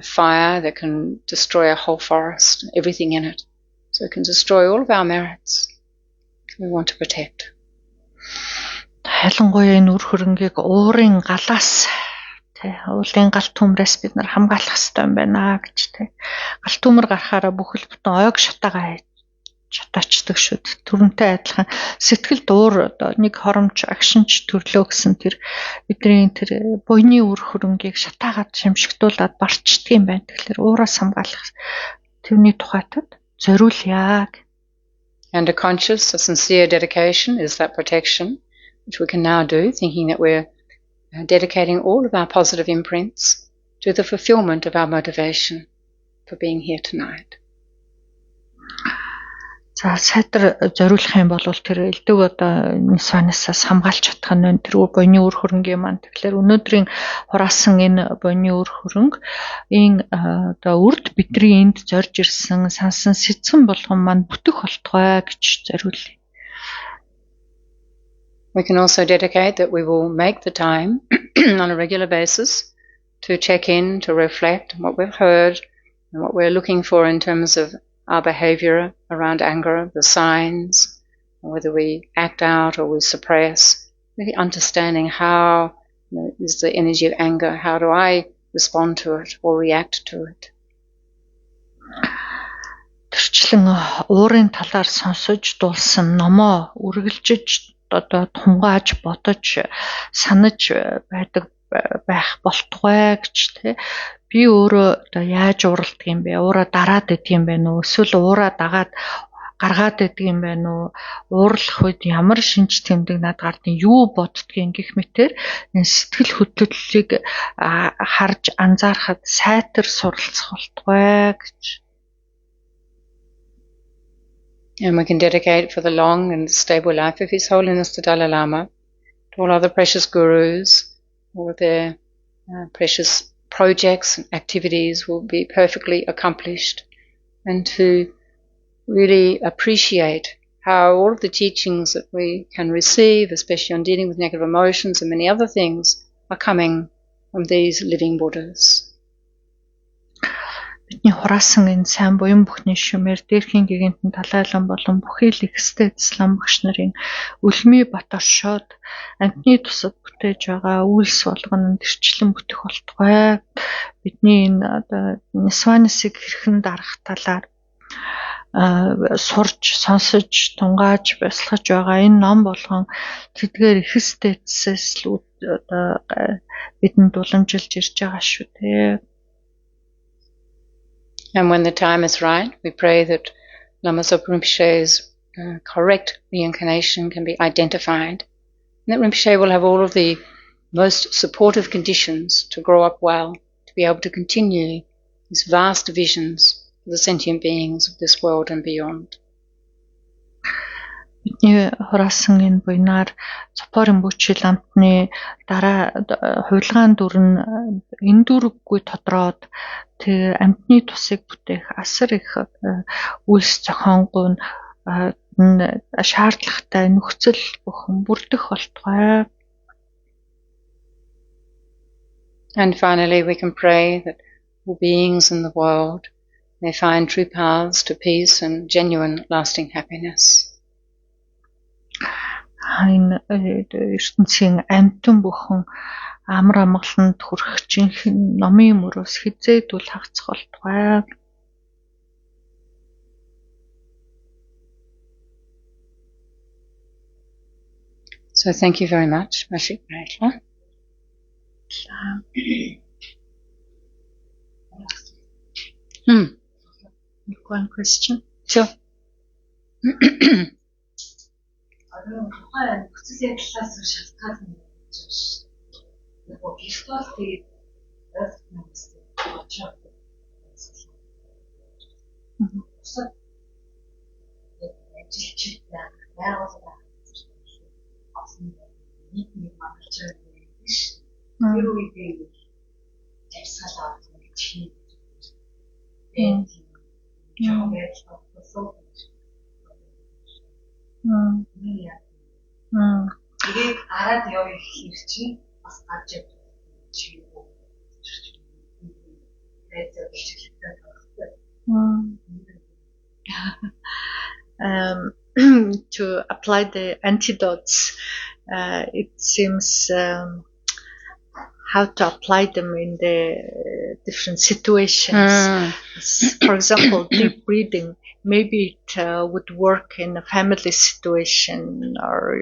fire that can destroy a whole forest, everything in it. So it can destroy all of our merits. we want to protect. Ялангуяа энэ үр хөрөнгийг уурын галаас уулын гал түмрээс бид нар хамгаалах хэрэгтэй юм байна гэж гал түмэр гарахаараа бүхэл бүтэн ойг шатаачдаг шүү. Түрэнтэй адилхан сэтгэл дуур одоо нэг хоромж агшинч төрлөө гэсэн тэр бидний тэр буйны үр хөрөнгийг шатаагаад шимшигдуулаад барчдаг юм байна. Тэгэхээр уураас хамгаалах тэрний тухайтад зориулъя. And a conscious, a sincere dedication is that protection, which we can now do, thinking that we're dedicating all of our positive imprints to the fulfillment of our motivation for being here tonight. За сайтар зориулах юм бол тэр элдэг одоо нисванасаас хамгаалж чадах нь тэр буйны үр хөрөнгийн маань. Тэгэхээр өнөөдрийн хураасан энэ буйны үр хөрөнг энэ одоо үрд бидний энд зорж ирсэн сансан сэцэн болгон маань бүтэх болтугай гэж зориулъя. We can also dedicate that we will make the time on a regular basis to check in, to reflect on what we've heard and what we're looking for in terms of our behavior around anger, the signs, whether we act out or we suppress, really understanding how is the energy of anger, how do I respond to it or react to it. Тэрчлэн уурын талаар сонсож дуулсан номоо үргэлжиж одоо тунгааж бодож санаж байх болтугай гэж би өөрөө одоо яаж уралдаг юм бэ? Уураа дараад идэг юм байна уу? Эсвэл уураа дагаад гаргаад идэг юм байна уу? Уурлах үед ямар шинж тэмдэг над гардыг юу боддгийг гэх мэтэр энэ сэтгэл хөдлөлийг харж анзаарахад сайтар суралцах болтугай гэж. And we can dedicate for the long and stable life of His Holiness the Dalai Lama, to all other precious gurus, all their precious projects and activities will be perfectly accomplished, and to really appreciate how all of the teachings that we can receive, especially on dealing with negative emotions and many other things, are coming from these living Buddhas. Бидний хураасан энэ сайн буян бүхний шүмээр дээрхийн гигантын талайлан болон бүхий л ихстэй ислам багш нарын үлмий бат оршоод амьтны тусад бүтээж байгаа үйлс болгоно тэрчлэн бүтэх болтугай. Бидний энэ одоо нисванасыг хэрхэн дарах талаар сурж, сонсож, тунгааж, бясалгаж байгаа энэ ном болгон тэдгээр ихстэй эцэс л одоо бидэнд уламжилж ирж байгаа шүү те. And when the time is right, we pray that Lama Zopa Rinpoche's correct reincarnation can be identified, and that Rinpoche will have all of the most supportive conditions to grow up well, to be able to continue these vast visions for the sentient beings of this world and beyond. Бидний хураасан энэ буйнаар Цопорын бүчил амтны дараа хувилгаан дүрн энэ дүрггүй тодроод тэр амтны тусыг бүтээх асар их үйлс зохионгүй шаардлагатай нөхцөл бүхэн бүрдэх болтугай. And finally we can pray that all beings in the world may find true paths to peace and genuine lasting happiness. Энэ ертөнцийн амьтан бүхэн амар амгаланд хүрэх жинхэнэ номын мөрөөс хизээдүүл хагацх болтугай. So thank you very much, Mashik Maitla. One question. Sure. тухайн хүчтэй талаас нь шалтгаалсан юм байна. Яг виртуал тэгээд ойлгохностой очоод. Усад ажилчид байгууллага авсан нэг магч биш. Тэр үедээ ярьсалаа гэж чинь. Тэгээд араад явах хэрэг чинь бас гарч ирж байгаа. to apply the antidotes. It seems how to apply them in the different situations. For example, deep breathing. Maybe it would work in a family situation, or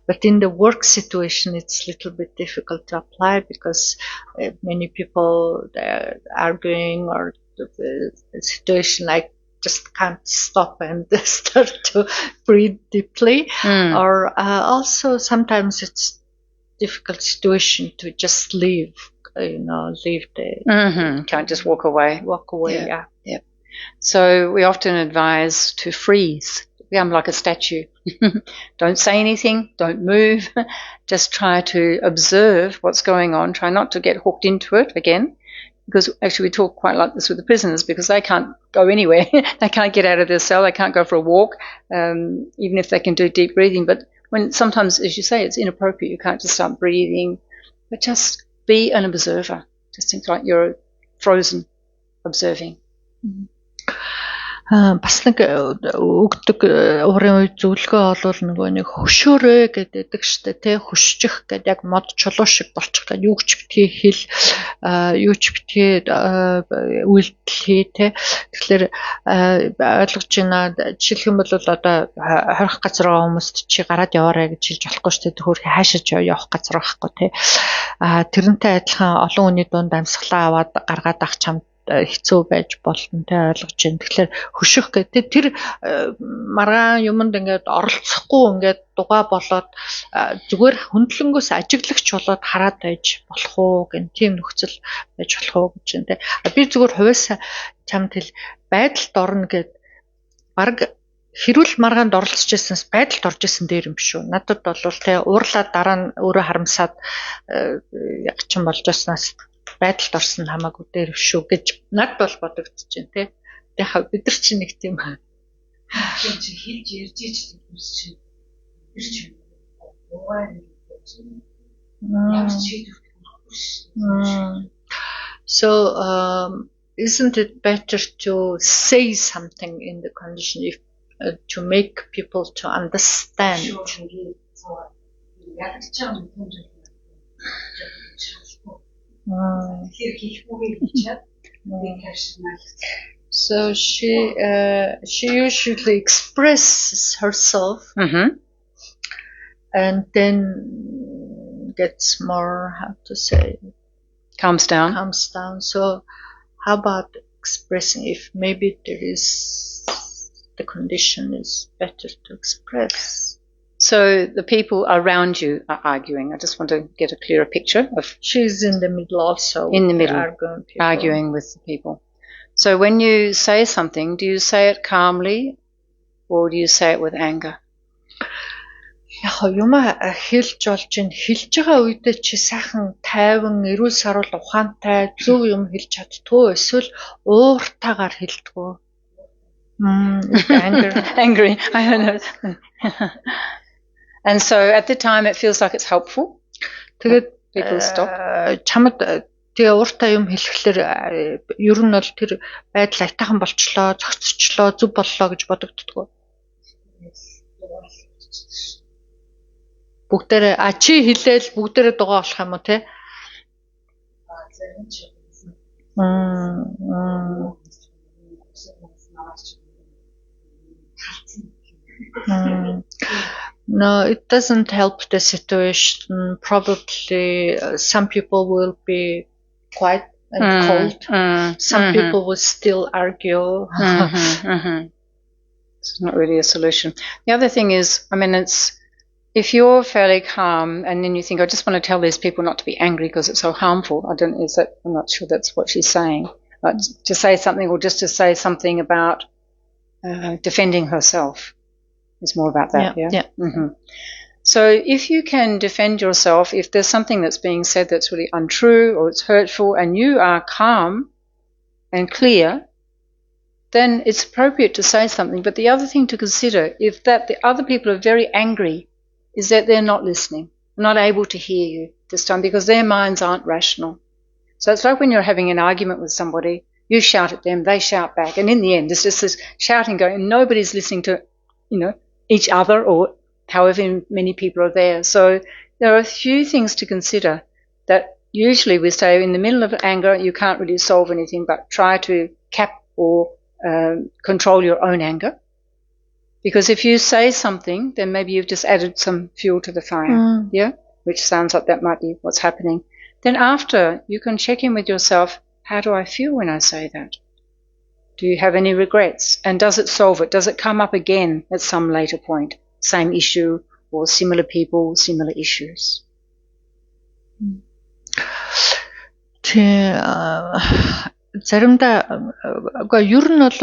but in the work situation, it's a little bit difficult to apply because many people are arguing, or the situation like just can't stop and start to breathe deeply. Or also sometimes it's difficult situation to just leave the can't just walk away. Yeah. So we often advise to freeze, become like a statue. Don't say anything, don't move, just try to observe what's going on, try not to get hooked into it again, because actually we talk quite like this with the prisoners, because they can't go anywhere. They can't get out of their cell, they can't go for a walk, even if they can do deep breathing. But when sometimes, as you say, it's inappropriate, you can't just start breathing, but just be an observer. Just think like you're frozen, observing. Бас нэг өгдөг уурын үе зөвлөгөө олвол нөгөө нэг хөшөөрэй гэдэг штэ тий хөшчих гэдэг яг мод чулуу шиг болчих гэдэг юу ч битгий хэл юу ч битгий үйлдэл хий тий тэгэхээр ойлгож байна жишээлх юм бол одоо хорих газар байгаа хүмүүст чи гараад яваарай гэж хэлж болохгүй штэ тэр хаашаач явах газар байхгүй тий тэрнтэй адилхан олон хүний дунд амьсгалаа аваад гаргаад ах чамд хэцүү байж болно тэ ойлгож байна. Тэгэхээр хөшөх гэдэг тэр маргаан юмд ингээд оролцохгүй ингээд дугаа болоод зүгээр хөндлөнгөөс ажиглагч болоод хараад байж болох уу гэн тийм нөхцөл байж болох уу гэж байна тэ. Би зүгээр хувьсаа чамд хэл байдалд орно гэд баг хэрүүл маргаанд оролцож байснаас байдалд орж исэн дээр юм биш үү. Надад бол тэ уурлаад дараа нь өөрөө харамсаад яг ч юм болж байснаас байдалд орсон хамаагүй дээр шүү гэж над бол бодогдож байна тий. Тэгэхээр бид нар чинь нэг тийм хэлж ярьж ич хүмүүс чинь тэр чинь уугаар So isn't it better to say something in the condition if to make people to understand? So she usually expresses herself and then gets more, how to say, calms down. So how about expressing if maybe there is the condition is better to express? So the people around you are arguing. I just want to get a clearer picture of. She's in the middle also. In the middle, arguing with the people. So when you say something, do you say it calmly or do you say it with anger? Яг юма хэлж болж ин хэлж байгаа үедээ чи сайхан тайван эрүүл саруул ухаантай зөв юм хэлж чаддгүй эсвэл ууртаагаар хэлдэггүй. Angry. I don't know. And so at the time it feels like it's helpful. Тэгээд people stop. Чамд тэгээ ууртай юм хэлэхлээр ер нь бол тэр байдал айтайхан болчлоо, зохицчлоо, зүв боллоо гэж бодогддгоо. Бүгдээрээ чи хэлээл бүгдээрээ дугаа болох юм уу те? No, it doesn't help the situation. Probably some people will be quiet and cold. Some people will still argue. It's not really a solution. The other thing is, I mean, if you're fairly calm and then you think, I just want to tell these people not to be angry because it's so harmful. I'm not sure that's what she's saying. To say something or just to say something about defending herself. It's more about that, yeah? So if you can defend yourself, if there's something that's being said that's really untrue or it's hurtful and you are calm and clear, then it's appropriate to say something. But the other thing to consider, if that the other people are very angry, is that they're not listening, not able to hear you this time because their minds aren't rational. So it's like when you're having an argument with somebody, you shout at them, they shout back, and in the end, there's just this shouting going, and nobody's listening to, each other or however many people are there. So there are a few things to consider that usually we say in the middle of anger you can't really solve anything but try to cap or control your own anger. Because if you say something, then maybe you've just added some fuel to the fire, yeah? Which sounds like that might be what's happening. Then after, you can check in with yourself, how do I feel when I say that? Do you have any regrets? And does it solve it? Does it come up again at some later point? Same issue or similar people, similar issues? заримдаа үгүй ер нь бол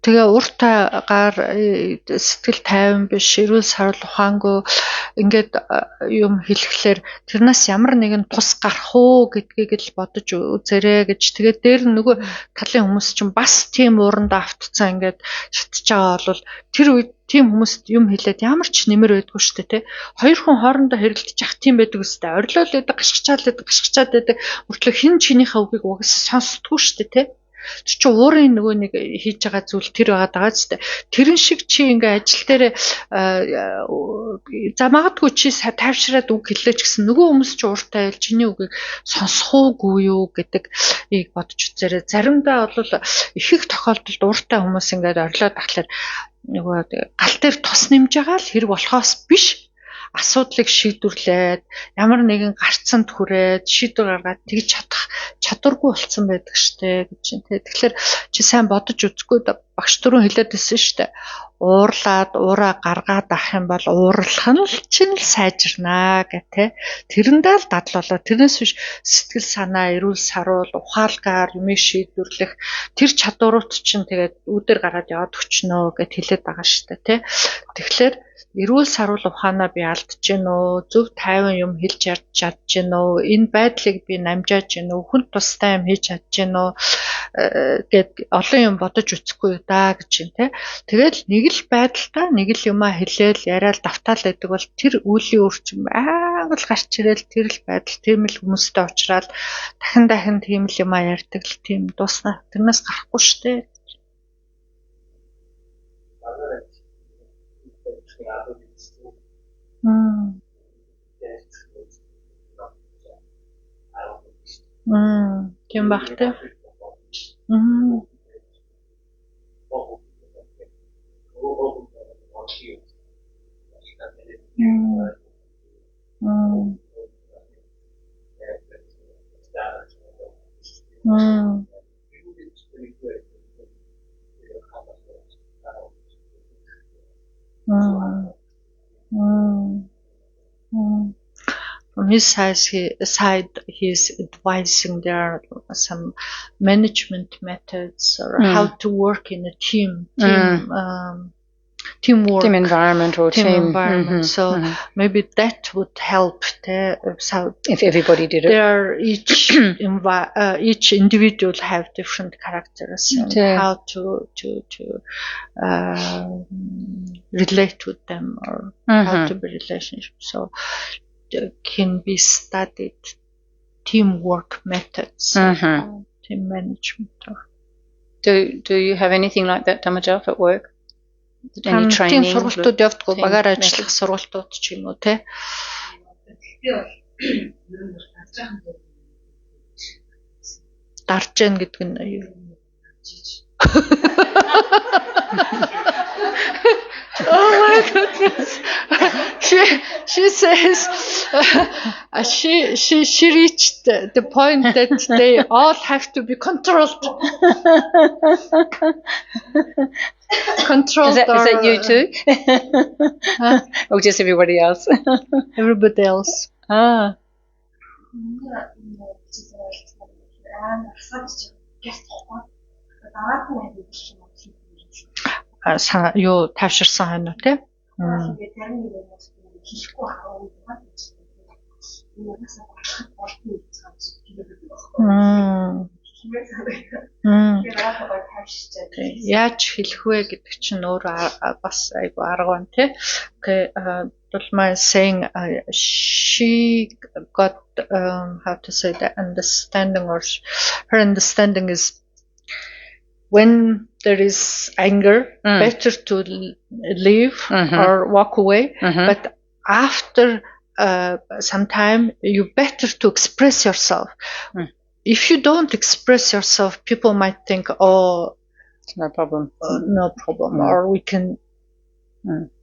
тэгээ уртаагаар сэтгэл тайван биш, эрүүл сарвал ухаангүй ингээд юм хэлэхлээр тэрнээс ямар нэгэн тус гарах уу гэдгийг л бодож үзээрэй гэж. Тэгээд дээр нөгөө талын хүмүүс чинь бас тийм уурандаа автцсан ингээд шатж байгаа бол тэр үед тийм хүмүүст юм хэлээд ямар ч нэмэр байдгүй шүү дээ, тэ. Хоёр хүн хоорондоо хэрэлдэж явах тийм байдаг үстэй. Орилол байдаг, гашгичаад байдаг. Мөртлөө хин чинийхээ үгийг угсаа сонсдгүй шүү дээ, тэ. Тэр чи уурын нөгөө нэг хийж байгаа зүйл тэр байгаа даа ч тэрэн шиг чи ингээ ажил дээр за магадгүй чи тайвшраад үг хэллээч гэсэн нөгөө хүмүүс чи ууртай байл чиний үгийг сонсох уугүй юу гэдэг ийг бодож үзээрэй. Заримдаа бол их их тохиолдолд ууртай хүмүүс ингээд орлоод ахлаар нөгөө гал дээр тос нэмж байгаа л хэрэг болохоос биш асуудлыг шийдвэрлээд ямар нэгэн гарцанд хүрээд шийдвэр гаргаад тэгж чадах чадваргүй болцсон байдаг штэ гэж юм те. Тэгэхээр чи сайн бодож үзэхгүй багш түрүү хэлээд байсан штэ. Уурлаад уураа гаргаад ах юм бол уурлах нь л чинь л сайжирнаа гэх те. Тэрэндээ л дадлуулаа. Тэрнээс биш сэтгэл санаа, эрүүл саруул, ухаалгаар юмыг шийдвэрлэх тэр чадварууд чинь тэгээд үүдээр гараад яваад өчнөө гэд хэлээд байгаа штэ те. Тэгэхээр эрүүл саруул ухаанаа би алдаж гин үү, зөв тайван юм хэлж чадж гин үү, энэ байдлыг би намжааж гин үү, хүн тустай юм хийж чадж гин үү гэд олон юм бодож үзэхгүй да гэж юм те. Тэгэл нэг л байдалтай нэг л юмаа хэлээл яриад давтаал байдаг бол тэр үеийн өрчим байнга л гарч ирэл тэр л байдал тийм л хүмүүстэй уулзраад дахин тийм л юмаа ярьдаг л тийм дуусна. Тэрнээс гарахгүй штэ. Тийм багтай. From his side, he's advising there are some management methods or how to work in a teamwork, team environment or team environment. So maybe that would help. So if everybody did it, there each individual have different characters and how to relate with them or how to be relationship. So can be studied teamwork methods, team management. Do you have anything like that, Dhamajaf, at work? Any training? Тийм сургалтууд явдггүй багаар ажиллах сургалтууд ч юм уу те. Дарж яах гэдэг нь юу? Oh my goodness. She says she reached the point that they all have to be controlled. Controlled. Is that you too? Or just everybody else? Everybody else. Ah. Юу тавширсан хань уу те? Яаж хэлэх вэ гэдэг чинь өөрөө бас айгу арга байна те. Okay, Dulma is saying she got how to say the understanding, or her understanding is when there is anger, better to leave or walk away. But after some time, you better to express yourself. If you don't express yourself, people might think, oh, no problem. No problem, or we can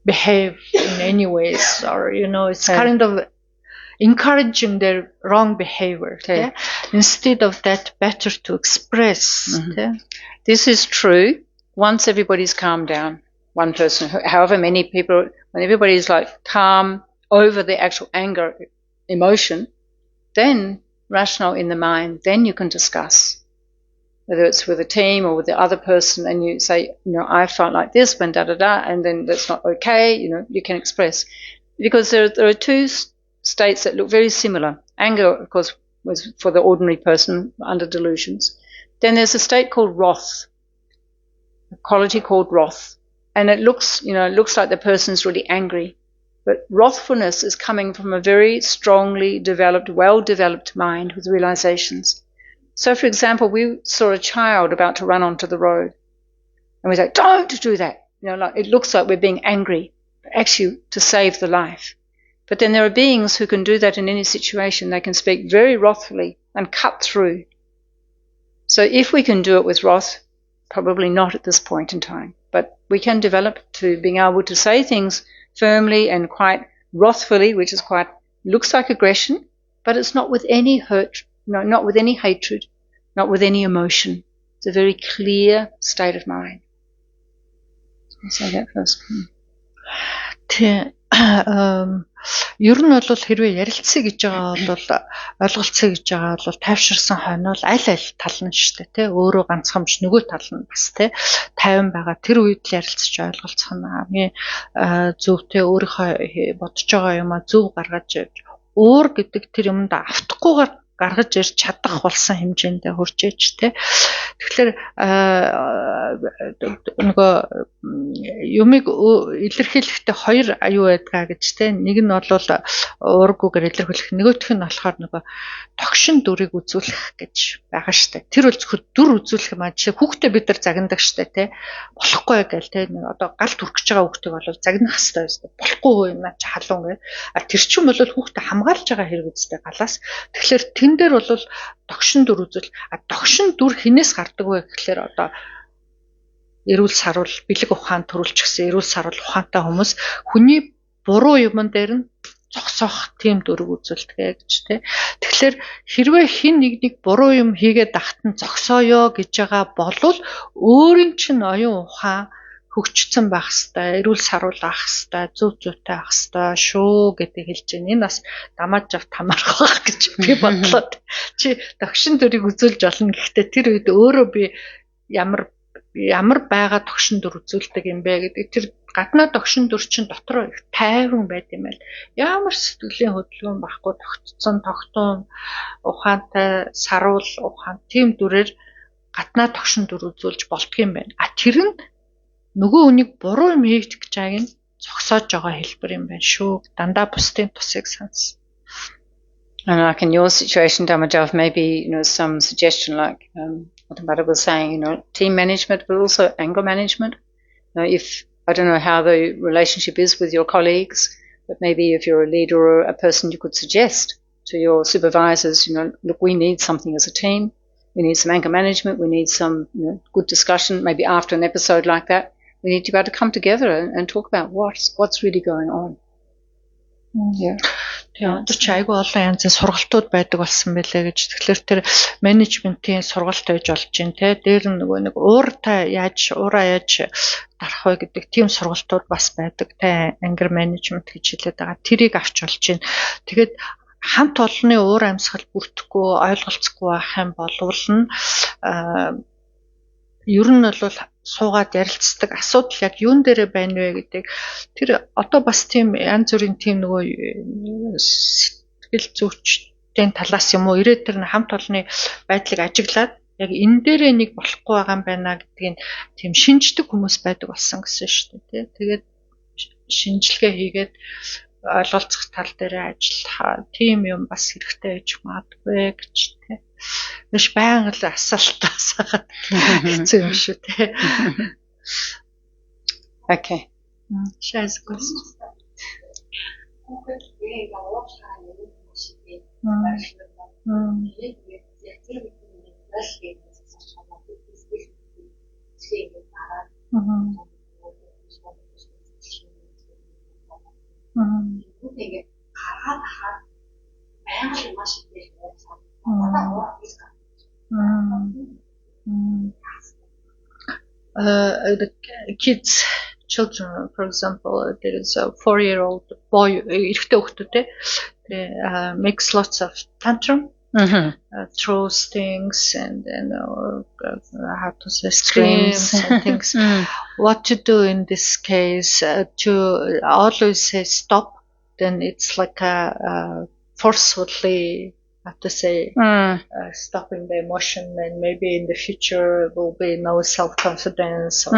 behave in any ways, or it's kind of encouraging their wrong behavior. Yeah? Instead of that, better to express. This is true once everybody's calmed down. One person, however many people, when everybody's like calm over the actual anger emotion, then rational in the mind, then you can discuss. Whether it's with a team or with the other person, and you say, I felt like this when da-da-da, and then that's not okay, you can express. Because there are two states that look very similar. Anger, of course, was for the ordinary person under delusions. Then there's a state called wrath, a quality called wrath. And it looks like the person's really angry. But wrathfulness is coming from a very strongly developed, well-developed mind with realizations. So, for example, we saw a child about to run onto the road. And we say, don't do that. It looks like we're being angry, but actually to save the life. But then there are beings who can do that in any situation. They can speak very wrathfully and cut through. So if we can do it with wrath, probably not at this point in time. But we can develop to being able to say things firmly and quite wrathfully, which is looks like aggression, but it's not with any hurt, not with any hatred, not with any emotion. It's a very clear state of mind. I'll say that first. Ер нь бол хэрвээ ярилцъя гэж байгаа бол ойлголцъя гэж байгаа бол тайвширсан хойно л аль тал нь шүү дээ, тий. Өөрөө ганцхан биш, нөгөө тал нь бас тий тайван байгаа. Тэр үед л ярилцж ойлголцох нь хамгийн зөвтэй, өөрийнхөө бодож байгаа юмаа зөв гаргаж өөр гэдэг тэр юмд автахгүйгээр гаргаж ирж чадах болсон хэмжээндээ хүрч ээж тий. Тэгэхээр нөгөө юмыг илэрхийлэхдээ хоёр аюу байдгаа гэж тий. Нэг нь бол уургүйгээр илэрхийлэх, нөгөөх нь болохоор нөгөө тогшин дүрийг үзүүлэх гэж байгаа штэ. Тэр бол зөвхөн дүр үзүүлэх юм аа. Жишээ хүүхдээ бид нар загнадаг штэ тий. Болохгүй гээл тий. Одоо галт хүрч байгаа хүүхдийг бол загнах хэрэгтэй штэ. Болохгүй юм аа чи халуун гээ. Тэр чинь бол хүүхдээ хамгаалж байгаа хэрэг үстэй галаас. Тэгэхээр тэн дээр бол тогшин дүр үзүүл. Тогшин дүр хинээс гардаг вэ гэхлээр одоо эрүүл сарвал бэлэг ухаан төрүүлчих гэсэн эрүүл сарвал ухаантай хүмүүс хүний буруу юмн дээр нь зогсоох тийм дүрэг үзүүлдэг гэж тий. Тэгэхээр хэрвээ хин нэг буруу юм хийгээд ахтан зогсооё гэж байгаа болвол өөрийн чинь оюун ухаан хөгжсөн байх хэвээр, эрүүл сарвал авах хэвээр, зөв зүйтэй авах хэвээр шүү гэдэг хэлж байна. Энэ бас дамааж авт хамаарах байх гэж би бодлоо. Чи тогшин дүрийг үзүүлж болно. Гэхдээ тэр үед өөрөө би ямар байгаа тогшин дүр үзүүлдэг юм бэ гэдэг. Тэр гаднаа тогшин дүр чинь дотор тайван байд юм байл. Ямар сэтгэлийн хөдөлгөөн байхгүй, тогтцсон, тогтун, ухаантай, сарвал ухаан тийм дүрээр гаднаа тогшин дүр үзүүлж болдго юм байна. Тэр нь нөгөө үнийг буруу юм хийх гэж байгааг нь зогсоож байгаа хэлбэр юм байна шүү. Дандаа бусдын тусыг санс. And like in your situation, Dhammajav, maybe some suggestion like what Ambara was saying, team management, but also anger management. If I don't know how the relationship is with your colleagues, but maybe if you're a leader or a person, you could suggest to your supervisors, look, we need something as a team. We need some anger management. We need some good discussion. Maybe after an episode like that, we need to be able to come together and talk about what's really going on. Yeah. Одоо ч айгүй олон янзын сургалтууд байдаг болсон байлээ гэж. Тэгэхээр тэр менежментийн сургалт байж болж байна те. Дээр нэг уураа яаж дарах вэ гэдэг тийм сургалтууд бас байдаг те. Anger management гэж хэлээд байгаа. Тэрийг авч болж байна. Тэгээд хамт олонны уур амьсгал бүрдэхгүй, ойлголцохгүй байх юм болвол нь ер нь бол суугаад ярилцдаг асуудал яг юун дээрээ байна вэ гэдэг. Тэр одоо бас тийм янз бүрийн тийм нөгөө сэтгэл зүйчдийн талаас юм уу ирээд тэр хамт олонны байдлыг ажиглаад яг энэ дээрээ нэг болохгүй байгаа юм байна гэдгийг тийм шинждэг хүмүүс байдаг болсон гэсэн шүү дээ. Тэгээд шинжилгээ хийгээд ойлголцох тал дээр ажиллах тийм юм бас хэрэгтэй гэж магадгүй гэж тий. Биш байнга л асуултаас хаад хэцүү юм шүү тий. Okay. Шээс гос. The kids, children, for example, there is a 4-year-old boy, makes lots of tantrum, throws things and how to say screams and things. What to do in this case? To always say stop. Then it's like a forcefully have to say stopping the emotion, and maybe in the future will be no self-confidence or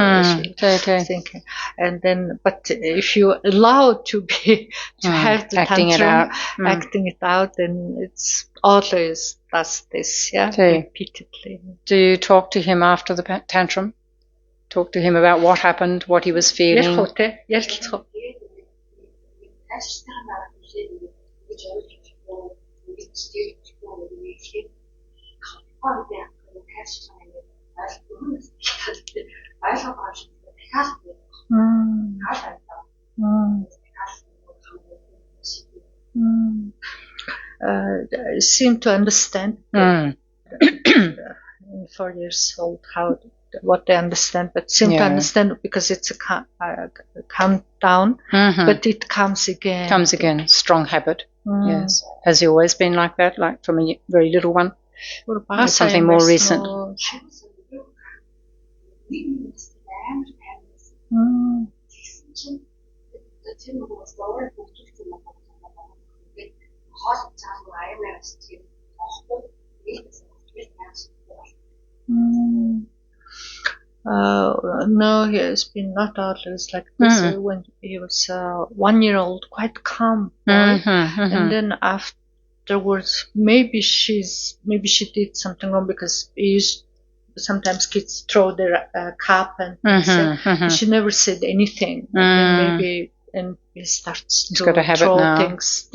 thinking. And then, but if you allow to be to have the acting tantrum, acting it out, then it's always does this, repeatedly. Do you talk to him after the tantrum? Talk to him about what happened, what he was feeling. Seem to understand in 4 years old what they understand, but seem to understand because it's a countdown, but it comes again. Comes again, strong habit. Yes. Has he always been like that, like from a very little one? Or something more recent? No, he has been not always like this. When he was 1-year-old, quite calm boy, and then afterwards, maybe she did something wrong because sometimes kids throw their cup and she never said anything. And he starts to throw things.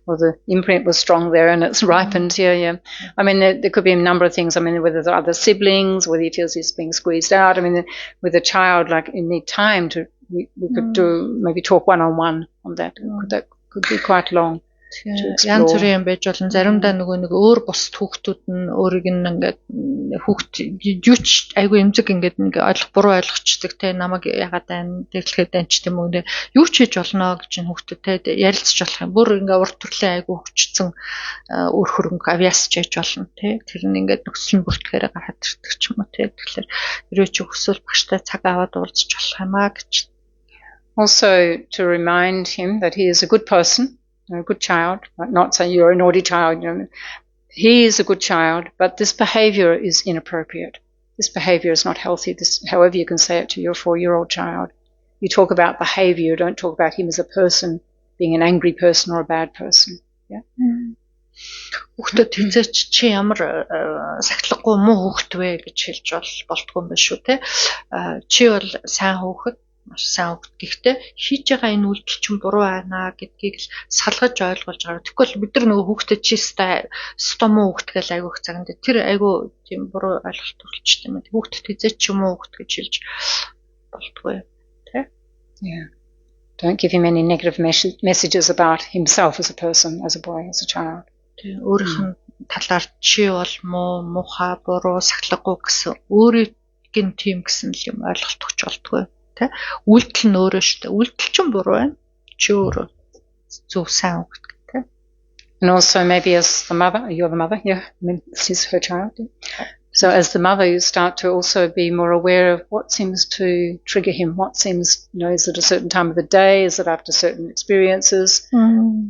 Well, the imprint was strong there and it's ripened. I mean, there could be a number of things. I mean, whether there are other siblings, whether he feels he's being squeezed out. I mean, with a child, like, you need time to, we could maybe talk one-on-one on that. That could be quite long. Янз бүрийн байж болно. Заримдаа нөгөө нэг өөр бос хүүхдүүд нь өөрийг ингээд хүүхд юу ч айгүй эмзэг ингээд нэг буруу ойлгочдөг те намайг ягаад байна тэглэхэд байна ч тийм үү юу ч хийж болно гэж энэ хүүхдэд те ярилцж болох юм. Бүр ингээд урд төрлийн айгүй хөвчсөн өөр хөрөнгө авиасч хийж болно те. Тэр нь ингээд нөхцөл бүртгэхээр гараад ирдэг ч юм уу те. Тэгэхээр ерөөч өсвөл багштай цаг аваад уулзч болох юм аа гэж. Also to remind him that he is a good person. A good child, not saying you're a naughty child. He is a good child, but this behavior is inappropriate. This behavior is not healthy. However you can say it to your 4-year-old child. You talk about behavior, you don't talk about him as a person, being an angry person or a bad person. Хүүхдэд хязгаарч чи ямар сахилахгүй муу хүүхэд вэ гэж хэлж болтгүй юм байна шүү те. Чи бол сайн хүүхэд маш сайн хүүхэд. Гэхдээ хийж байгаа энэ үйлдэл чинь буруу байна гэдгийг л салгаж ойлгуулж байгаа. Тэгэхгүй бид нар нөгөө хүүхдэд чи стомоо хүүхэд гэж айгүйх цаганд тэр айгүй тийм буруу ойлголт төрүүлчихсэн юм. Хүүхдэд хязгаарч юм уу хүүхэд гэж хэлж болтгүй те. Don't give him any negative messages about himself as a person, as a boy, as a child. Өөрийнх нь талаар чи бол муухай буруу сахилахгүй гэсэн өөрийг нь тийм гэсэн л юм ойлголт өгч болтгүй тий. Үйлдэл нь өөрөө шүү дээ. Үйлдэл чинь буруу байна. Чи өөрөө зөв сайн үг тий. And also maybe as the mother, you're the mother, I mean this is her child. So as the mother, you start to also be more aware of what seems to trigger him, what seems, is it a certain time of the day? Is it after certain experiences?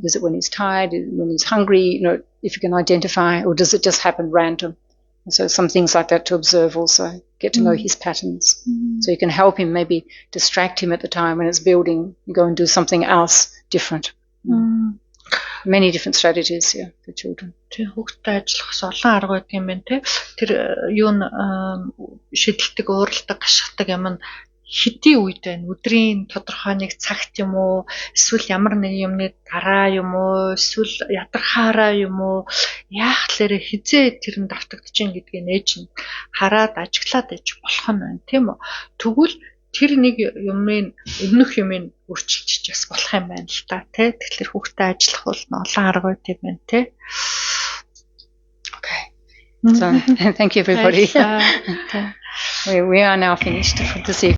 Is it when he's tired? When he's hungry? If you can identify, or does it just happen random? And so some things like that to observe also, get to know his patterns. So you can help him, maybe distract him at the time when it's building, you go and do something else different. Many different strategies here for children. Тэг хүүхдтэй ажиллах бас олон арга байдаг юм байна те. Тэр юу н шидэлдэг, ууралдаг, гашгадаг юм нь хэдийн үед байна. Өдрийн тодорхой нэг цагт юм уу? Эсвэл ямар нэг юмны дараа юм уу? Эсвэл ядархаараа юм уу? Яах лээрэ хизээ тэрэнд автагдчихин гэдгийг нээж нь хараад ажиглаад иж болох нь байна тийм үү? Тэгвэл тэр нэг юмын өмнөх юмыг өөрчилчих бас болох юм байна л та тий. Тэгэхээр хүүхдэд ажиллах бол олон арга байт юм байна тий. Okay. So thank you everybody. We are now finished for this evening.